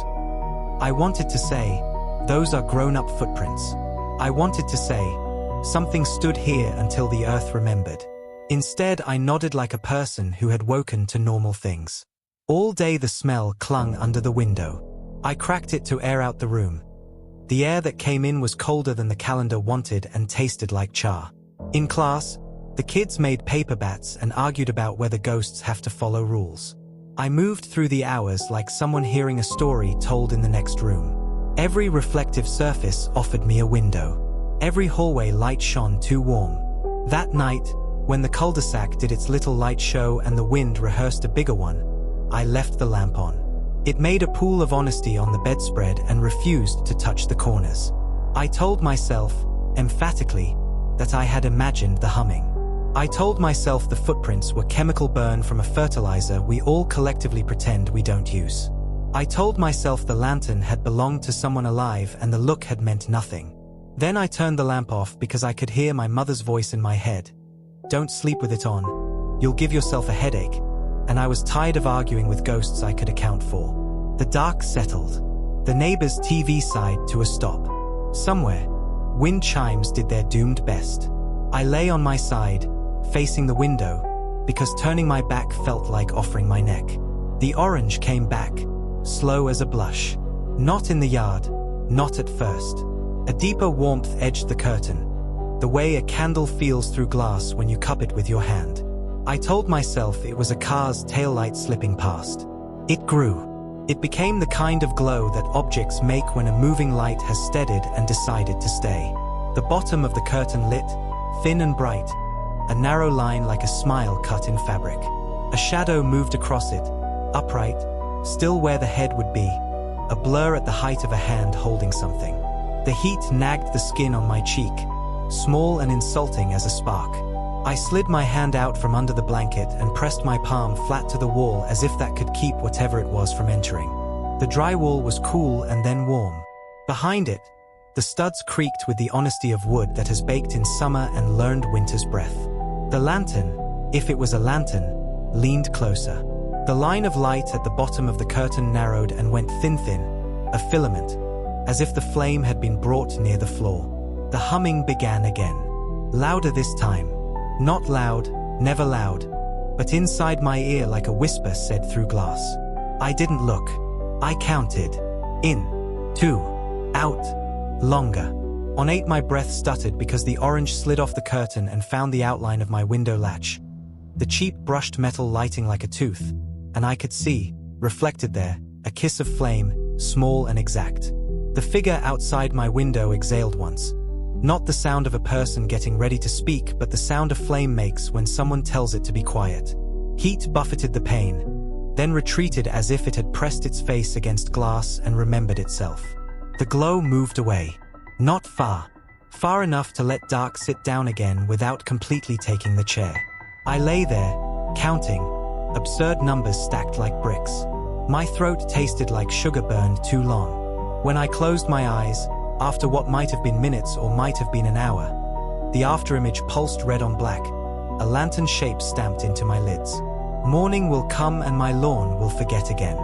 I wanted to say, "Those are grown-up footprints." I wanted to say, "Something stood here until the earth remembered." Instead, I nodded like a person who had woken to normal things. All day the smell clung under the window. I cracked it to air out the room. The air that came in was colder than the calendar wanted and tasted like char. In class, the kids made paper bats and argued about whether ghosts have to follow rules. I moved through the hours like someone hearing a story told in the next room. Every reflective surface offered me a window. Every hallway light shone too warm. That night, when the cul-de-sac did its little light show and the wind rehearsed a bigger one, I left the lamp on. It made a pool of honesty on the bedspread and refused to touch the corners. I told myself, emphatically, that I had imagined the humming. I told myself the footprints were chemical burn from a fertilizer we all collectively pretend we don't use. I told myself the lantern had belonged to someone alive and the look had meant nothing. Then I turned the lamp off because I could hear my mother's voice in my head. "Don't sleep with it on. You'll give yourself a headache." And I was tired of arguing with ghosts I could account for. The dark settled. The neighbor's TV sighed to a stop. Somewhere, wind chimes did their doomed best. I lay on my side, facing the window, because turning my back felt like offering my neck. The orange came back, slow as a blush. Not in the yard, not at first. A deeper warmth edged the curtain, the way a candle feels through glass when you cup it with your hand. I told myself it was a car's taillight slipping past. It grew. It became the kind of glow that objects make when a moving light has steadied and decided to stay. The bottom of the curtain lit, thin and bright, a narrow line like a smile cut in fabric. A shadow moved across it, upright, still where the head would be, a blur at the height of a hand holding something. The heat nagged the skin on my cheek, small and insulting as a spark. I slid my hand out from under the blanket and pressed my palm flat to the wall as if that could keep whatever it was from entering. The drywall was cool and then warm. Behind it, The studs creaked with the honesty of wood that has baked in summer and learned winter's breath. The lantern, if it was a lantern, leaned closer. The line of light at the bottom of the curtain narrowed and went thin, a filament, as if the flame had been brought near the floor. The humming began again. Louder this time. Not loud, never loud, but inside my ear like a whisper said through glass. I didn't look. I counted. In. 2. Out. Longer. On 8 my breath stuttered because the orange slid off the curtain and found the outline of my window latch. The cheap brushed metal lighting like a tooth, and I could see, reflected there, a kiss of flame, small and exact. The figure outside my window exhaled once. Not the sound of a person getting ready to speak, but the sound a flame makes when someone tells it to be quiet. Heat buffeted the pane, then retreated as if it had pressed its face against glass and remembered itself. The glow moved away. Not far. Far enough to let dark sit down again without completely taking the chair. I lay there, counting, absurd numbers stacked like bricks. My throat tasted like sugar burned too long. When I closed my eyes, after what might have been minutes or might have been an hour, the afterimage pulsed red on black, a lantern shape stamped into my lids. Morning will come and my lawn will forget again.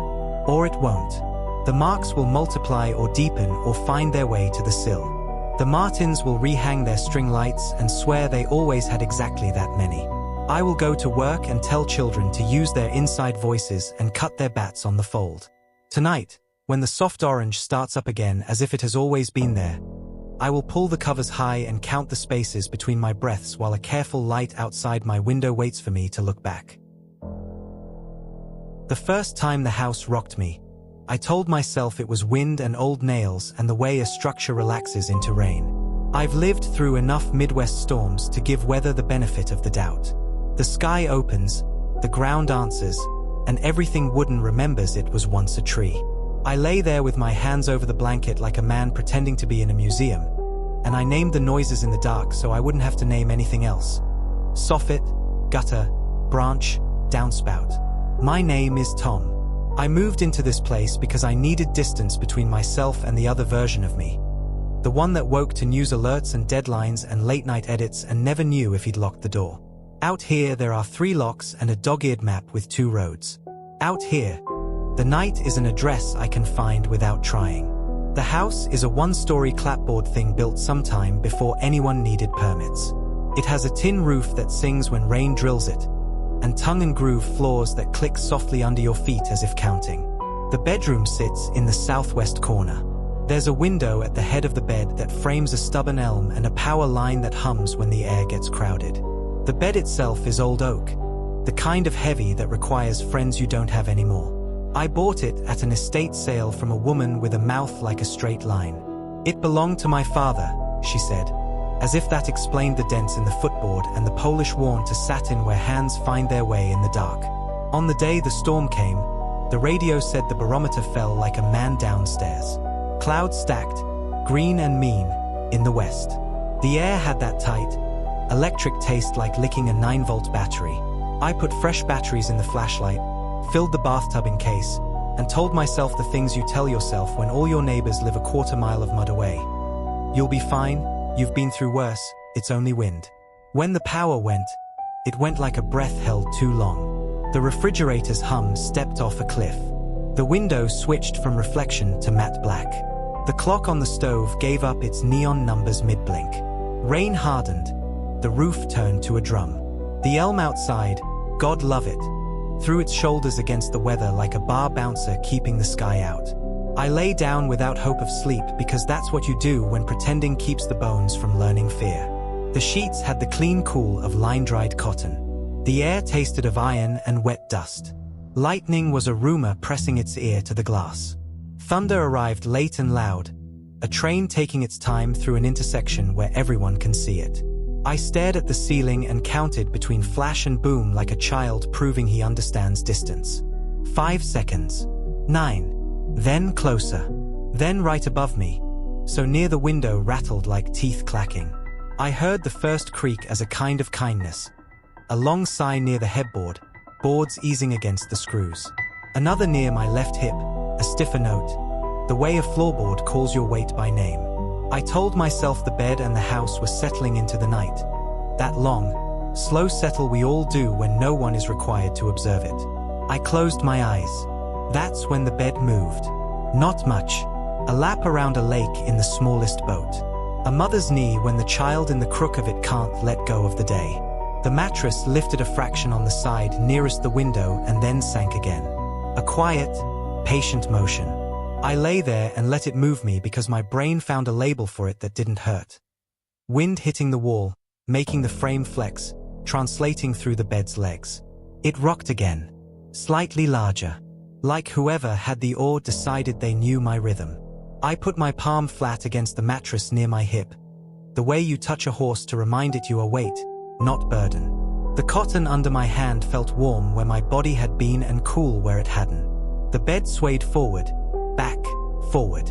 Or it won't. The marks will multiply or deepen or find their way to the sill. The martins will rehang their string lights and swear they always had exactly that many. I will go to work and tell children to use their inside voices and cut their bats on the fold. Tonight, when the soft orange starts up again as if it has always been there, I will pull the covers high and count the spaces between my breaths while a careful light outside my window waits for me to look back. The first time the house rocked me, I told myself it was wind and old nails and the way a structure relaxes into rain. I've lived through enough Midwest storms to give weather the benefit of the doubt. The sky opens, the ground answers, and everything wooden remembers it was once a tree. I lay there with my hands over the blanket like a man pretending to be in a museum, and I named the noises in the dark so I wouldn't have to name anything else. Soffit, gutter, branch, downspout. My name is Tom. I moved into this place because I needed distance between myself and the other version of me. The one that woke to news alerts and deadlines and late-night edits and never knew if he'd locked the door. Out here there are 3 locks and a dog-eared map with 2 roads. Out here, the night is an address I can find without trying. The house is a 1-story clapboard thing built sometime before anyone needed permits. It has a tin roof that sings when rain drills it, and tongue and groove floors that click softly under your feet as if counting. The bedroom sits in the southwest corner. There's a window at the head of the bed that frames a stubborn elm and a power line that hums when the air gets crowded. The bed itself is old oak, the kind of heavy that requires friends you don't have anymore. I bought it at an estate sale from a woman with a mouth like a straight line. It belonged to my father, she said, as if that explained the dents in the footboard and the Polish worn to satin where hands find their way in the dark. On the day the storm came, the radio said the barometer fell like a man downstairs. Clouds stacked, green and mean, in the west. The air had that tight, electric taste like licking a 9-volt battery. I put fresh batteries in the flashlight, filled the bathtub in case, and told myself the things you tell yourself when all your neighbors live a quarter mile of mud away. You'll be fine, you've been through worse, it's only wind. When the power went, it went like a breath held too long. The refrigerator's hum stepped off a cliff. The window switched from reflection to matte black. The clock on the stove gave up its neon numbers mid-blink. Rain hardened. The roof turned to a drum. The elm outside, God love it, threw its shoulders against the weather like a bar bouncer keeping the sky out. I lay down without hope of sleep because that's what you do when pretending keeps the bones from learning fear. The sheets had the clean cool of line-dried cotton. The air tasted of iron and wet dust. Lightning was a rumor pressing its ear to the glass. Thunder arrived late and loud, a train taking its time through an intersection where everyone can see it. I stared at the ceiling and counted between flash and boom like a child proving he understands distance. 5 seconds. 9. Then closer. Then right above me, so near the window rattled like teeth clacking. I heard the first creak as a kind of kindness. A long sigh near the headboard, boards easing against the screws. Another near my left hip, a stiffer note, the way a floorboard calls your weight by name. I told myself the bed and the house were settling into the night. That long, slow settle we all do when no one is required to observe it. I closed my eyes. That's when the bed moved. Not much. A lap around a lake in the smallest boat. A mother's knee when the child in the crook of it can't let go of the day. The mattress lifted a fraction on the side nearest the window and then sank again. A quiet, patient motion. I lay there and let it move me because my brain found a label for it that didn't hurt. Wind hitting the wall, making the frame flex, translating through the bed's legs. It rocked again. Slightly larger. Like whoever had the oar decided they knew my rhythm. I put my palm flat against the mattress near my hip. The way you touch a horse to remind it you are weight, not burden. The cotton under my hand felt warm where my body had been and cool where it hadn't. The bed swayed forward, back, forward.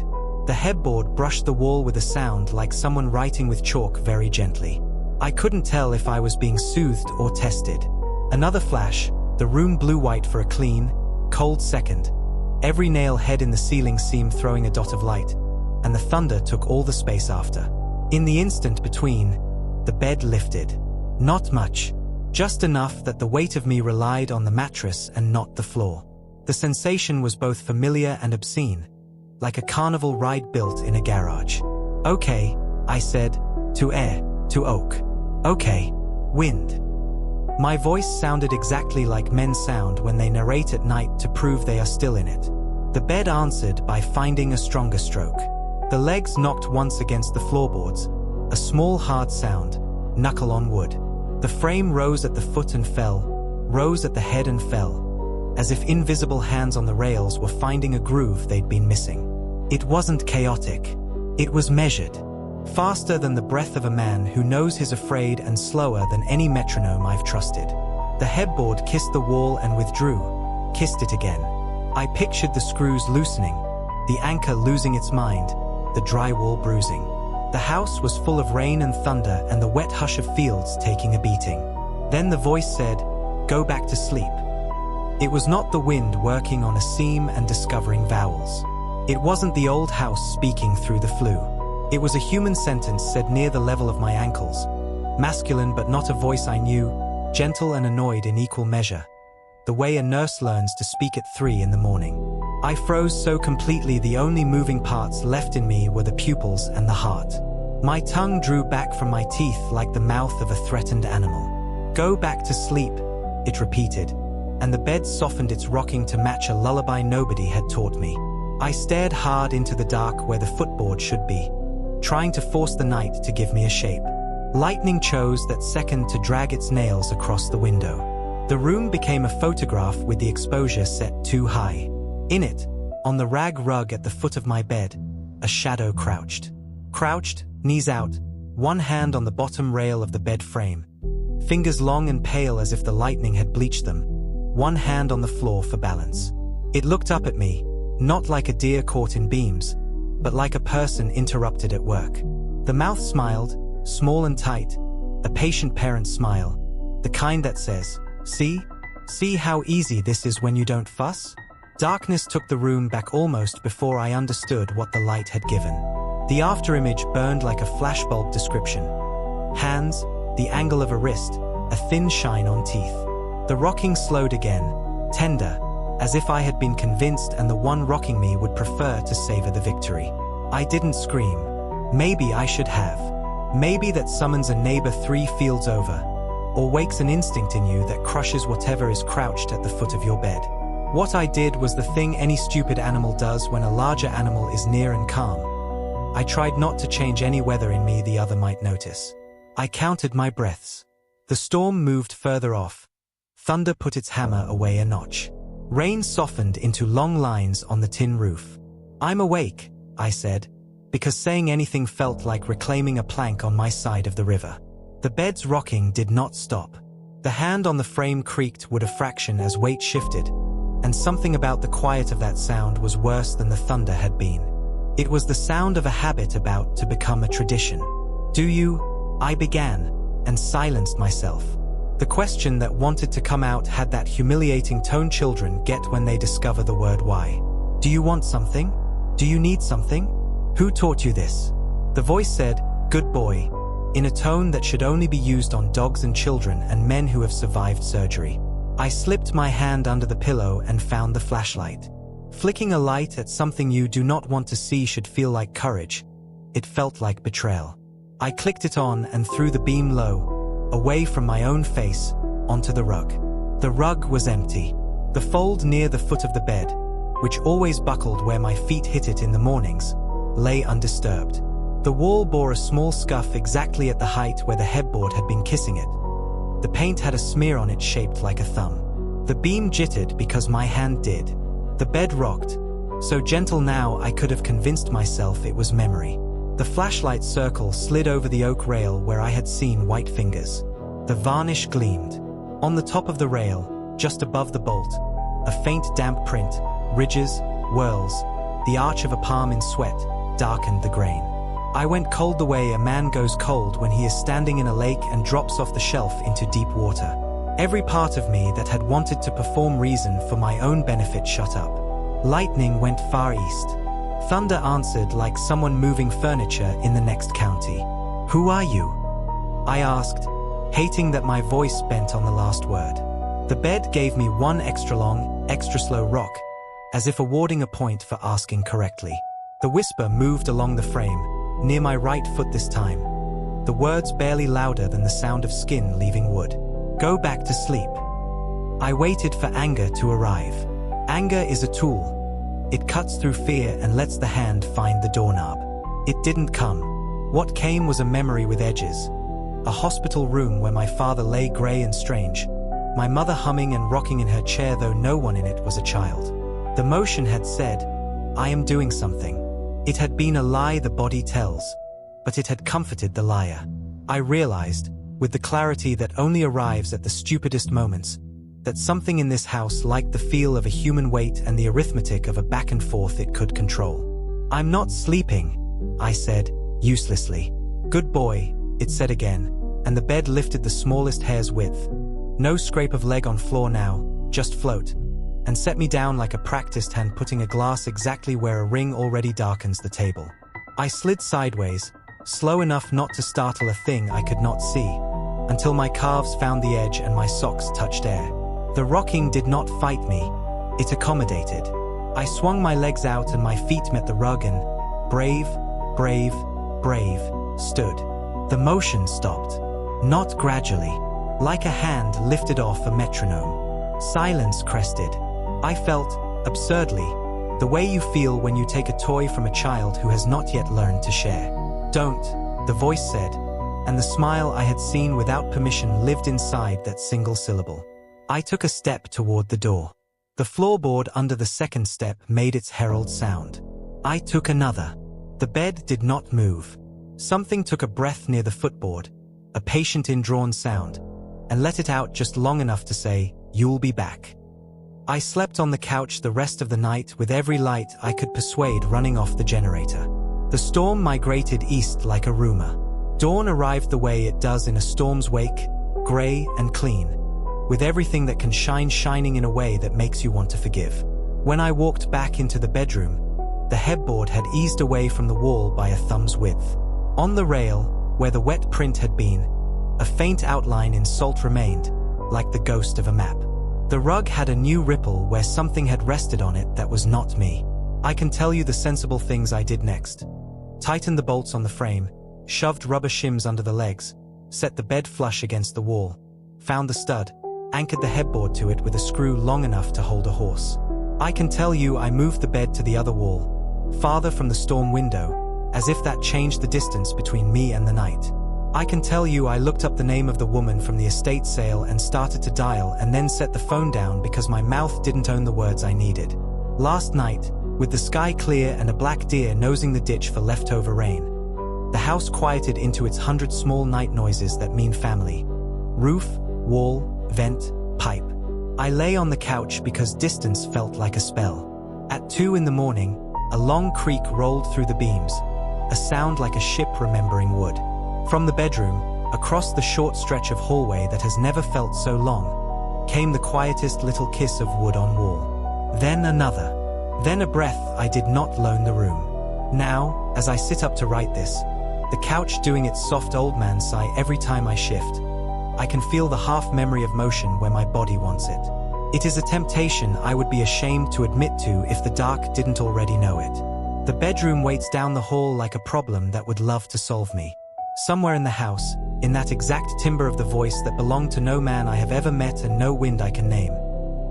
The headboard brushed the wall with a sound like someone writing with chalk very gently. I couldn't tell if I was being soothed or tested. Another flash, the room blue-white for a clean, cold second. Every nail head in the ceiling seemed throwing a dot of light, and the thunder took all the space after. In the instant between, the bed lifted. Not much. Just enough that the weight of me relied on the mattress and not the floor. The sensation was both familiar and obscene, like a carnival ride built in a garage. Okay, I said, to air, to oak. Okay, wind. My voice sounded exactly like men sound when they narrate at night to prove they are still in it. The bed answered by finding a stronger stroke. The legs knocked once against the floorboards, a small hard sound, knuckle on wood. The frame rose at the foot and fell, rose at the head and fell, as if invisible hands on the rails were finding a groove they'd been missing. It wasn't chaotic. It was measured. Faster than the breath of a man who knows he's afraid and slower than any metronome I've trusted. The headboard kissed the wall and withdrew, kissed it again. I pictured the screws loosening, the anchor losing its mind, the drywall bruising. The house was full of rain and thunder and the wet hush of fields taking a beating. Then the voice said, "Go back to sleep." It was not the wind working on a seam and discovering vowels. It wasn't the old house speaking through the flue. It was a human sentence said near the level of my ankles. Masculine but not a voice I knew, gentle and annoyed in equal measure. The way a nurse learns to speak at 3 in the morning. I froze so completely the only moving parts left in me were the pupils and the heart. My tongue drew back from my teeth like the mouth of a threatened animal. "Go back to sleep," it repeated, and the bed softened its rocking to match a lullaby nobody had taught me. I stared hard into the dark where the footboard should be, trying to force the night to give me a shape. Lightning chose that second to drag its nails across the window. The room became a photograph with the exposure set too high. In it, on the rag rug at the foot of my bed, a shadow crouched. Crouched, knees out, one hand on the bottom rail of the bed frame, fingers long and pale as if the lightning had bleached them, one hand on the floor for balance. It looked up at me, not like a deer caught in beams, but like a person interrupted at work. The mouth smiled, small and tight, a patient parent smile, the kind that says, See how easy this is when you don't fuss?" Darkness took the room back almost before I understood what the light had given. The afterimage burned like a flashbulb description. Hands, the angle of a wrist, a thin shine on teeth. The rocking slowed again, tender, as if I had been convinced and the one rocking me would prefer to savor the victory. I didn't scream. Maybe I should have. Maybe that summons a neighbor 3 fields over, or wakes an instinct in you that crushes whatever is crouched at the foot of your bed. What I did was the thing any stupid animal does when a larger animal is near and calm. I tried not to change any weather in me the other might notice. I counted my breaths. The storm moved further off. Thunder put its hammer away a notch. Rain softened into long lines on the tin roof. "I'm awake," I said, because saying anything felt like reclaiming a plank on my side of the river. The bed's rocking did not stop. The hand on the frame creaked with a fraction as weight shifted, and something about the quiet of that sound was worse than the thunder had been. It was the sound of a habit about to become a tradition. "Do you?" I began, and silenced myself. The question that wanted to come out had that humiliating tone children get when they discover the word why. "Do you want something? Do you need something? Who taught you this?" The voice said, "Good boy," in a tone that should only be used on dogs and children and men who have survived surgery. I slipped my hand under the pillow and found the flashlight. Flicking a light at something you do not want to see should feel like courage. It felt like betrayal. I clicked it on and threw the beam low, away from my own face, onto the rug. The rug was empty. The fold near the foot of the bed, which always buckled where my feet hit it in the mornings, lay undisturbed. The wall bore a small scuff exactly at the height where the headboard had been kissing it. The paint had a smear on it shaped like a thumb. The beam jittered because my hand did. The bed rocked, so gentle now I could have convinced myself it was memory. The flashlight circle slid over the oak rail where I had seen white fingers. The varnish gleamed. On the top of the rail, just above the bolt, a faint damp print, ridges, whirls, the arch of a palm in sweat, darkened the grain. I went cold the way a man goes cold when he is standing in a lake and drops off the shelf into deep water. Every part of me that had wanted to perform reason for my own benefit shut up. Lightning went far east. Thunder answered like someone moving furniture in the next county. "Who are you?" I asked, hating that my voice bent on the last word. The bed gave me one extra long, extra slow rock, as if awarding a point for asking correctly. The whisper moved along the frame, near my right foot this time. The words barely louder than the sound of skin leaving wood. "Go back to sleep." I waited for anger to arrive. Anger is a tool. It cuts through fear and lets the hand find the doorknob. It didn't come. What came was a memory with edges. A hospital room where my father lay grey and strange, my mother humming and rocking in her chair though no one in it was a child. The motion had said, "I am doing something." It had been a lie the body tells, but it had comforted the liar. I realized, with the clarity that only arrives at the stupidest moments, that something in this house liked the feel of a human weight and the arithmetic of a back and forth it could control. "I'm not sleeping," I said, uselessly. "Good boy," it said again, and the bed lifted the smallest hair's width. No scrape of leg on floor now, just float, and set me down like a practiced hand putting a glass exactly where a ring already darkens the table. I slid sideways, slow enough not to startle a thing I could not see, until my calves found the edge and my socks touched air. The rocking did not fight me, it accommodated. I swung my legs out and my feet met the rug and, brave, brave, brave, stood. The motion stopped. Not gradually, like a hand lifted off a metronome. Silence crested. I felt, absurdly, the way you feel when you take a toy from a child who has not yet learned to share. "Don't," the voice said, and the smile I had seen without permission lived inside that single syllable. I took a step toward the door. The floorboard under the second step made its herald sound. I took another. The bed did not move. Something took a breath near the footboard, a patient indrawn sound, and let it out just long enough to say, "You'll be back." I slept on the couch the rest of the night with every light I could persuade running off the generator. The storm migrated east like a rumor. Dawn arrived the way it does in a storm's wake, gray and clean, with everything that can shine shining in a way that makes you want to forgive. When I walked back into the bedroom, the headboard had eased away from the wall by a thumb's width. On the rail, where the wet print had been, a faint outline in salt remained, like the ghost of a map. The rug had a new ripple where something had rested on it that was not me. I can tell you the sensible things I did next. Tightened the bolts on the frame, shoved rubber shims under the legs, set the bed flush against the wall, found the stud, anchored the headboard to it with a screw long enough to hold a horse. I can tell you I moved the bed to the other wall, farther from the storm window, as if that changed the distance between me and the night. I can tell you I looked up the name of the woman from the estate sale and started to dial and then set the phone down because my mouth didn't own the words I needed. Last night, with the sky clear and a black deer nosing the ditch for leftover rain, the house quieted into its 100 small night noises that mean family. Roof, wall, vent, pipe. I lay on the couch because distance felt like a spell. At 2 in the morning, a long creak rolled through the beams, a sound like a ship remembering wood. From the bedroom, across the short stretch of hallway that has never felt so long, came the quietest little kiss of wood on wall. Then another. Then a breath I did not loan the room. Now, as I sit up to write this, The couch doing its soft old man sigh every time I shift. I can feel the half memory of motion where my body wants it. It is a temptation I would be ashamed to admit to if the dark didn't already know it. The bedroom waits down the hall like a problem that would love to solve me. Somewhere in the house, in that exact timbre of the voice that belonged to no man I have ever met and no wind I can name,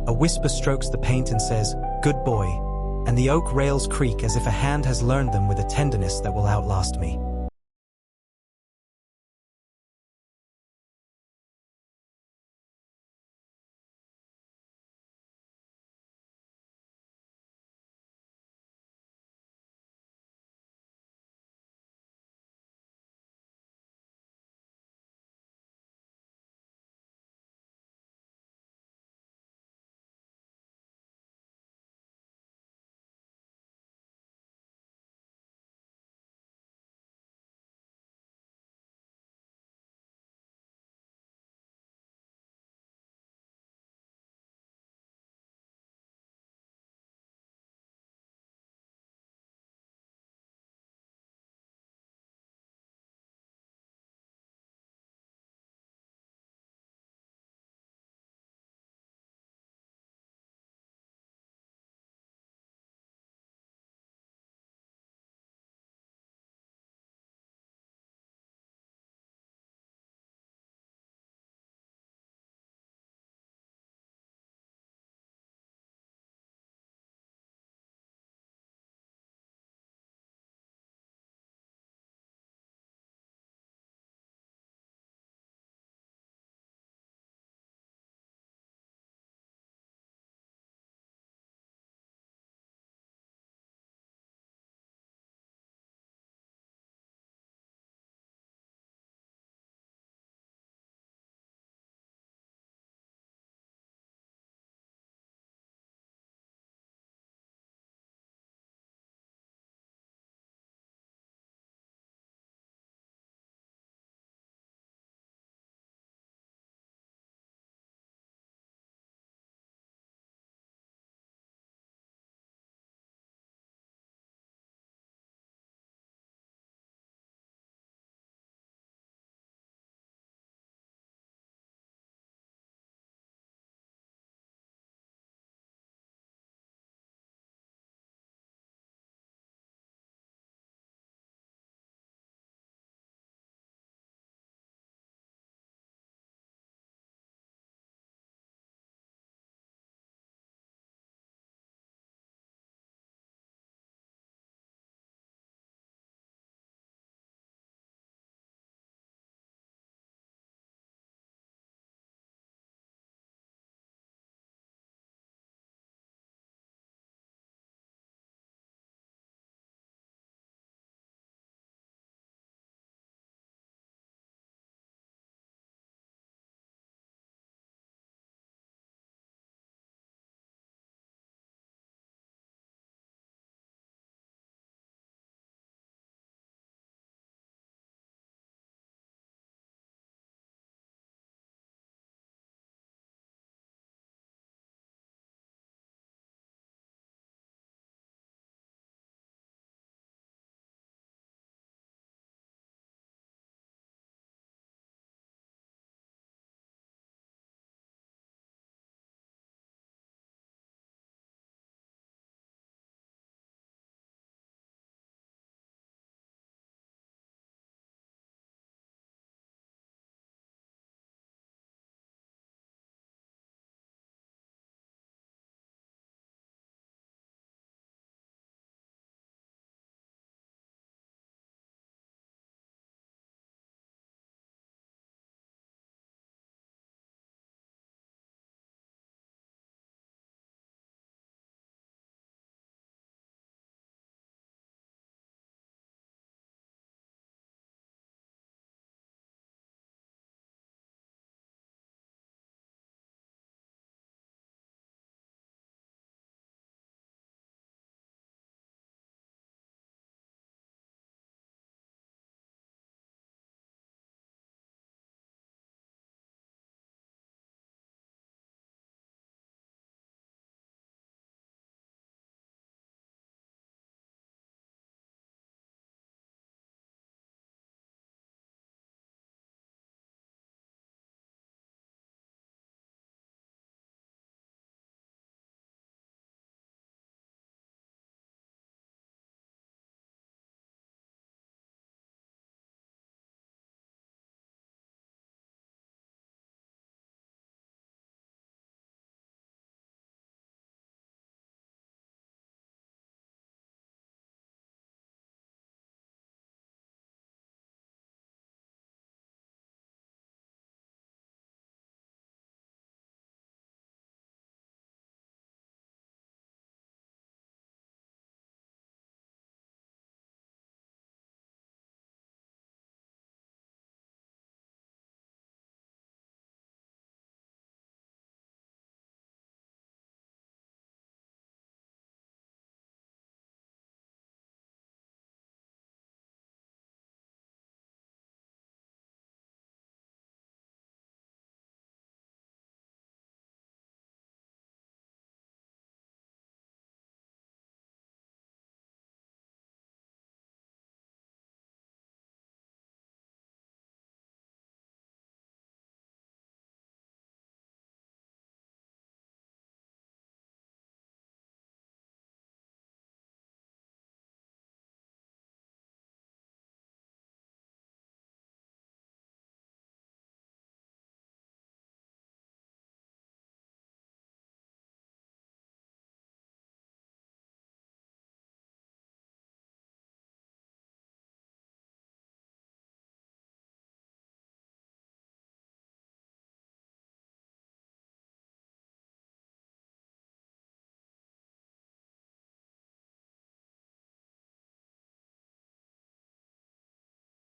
a whisper strokes the paint and says, "Good boy," and the oak rails creak as if a hand has learned them with a tenderness that will outlast me.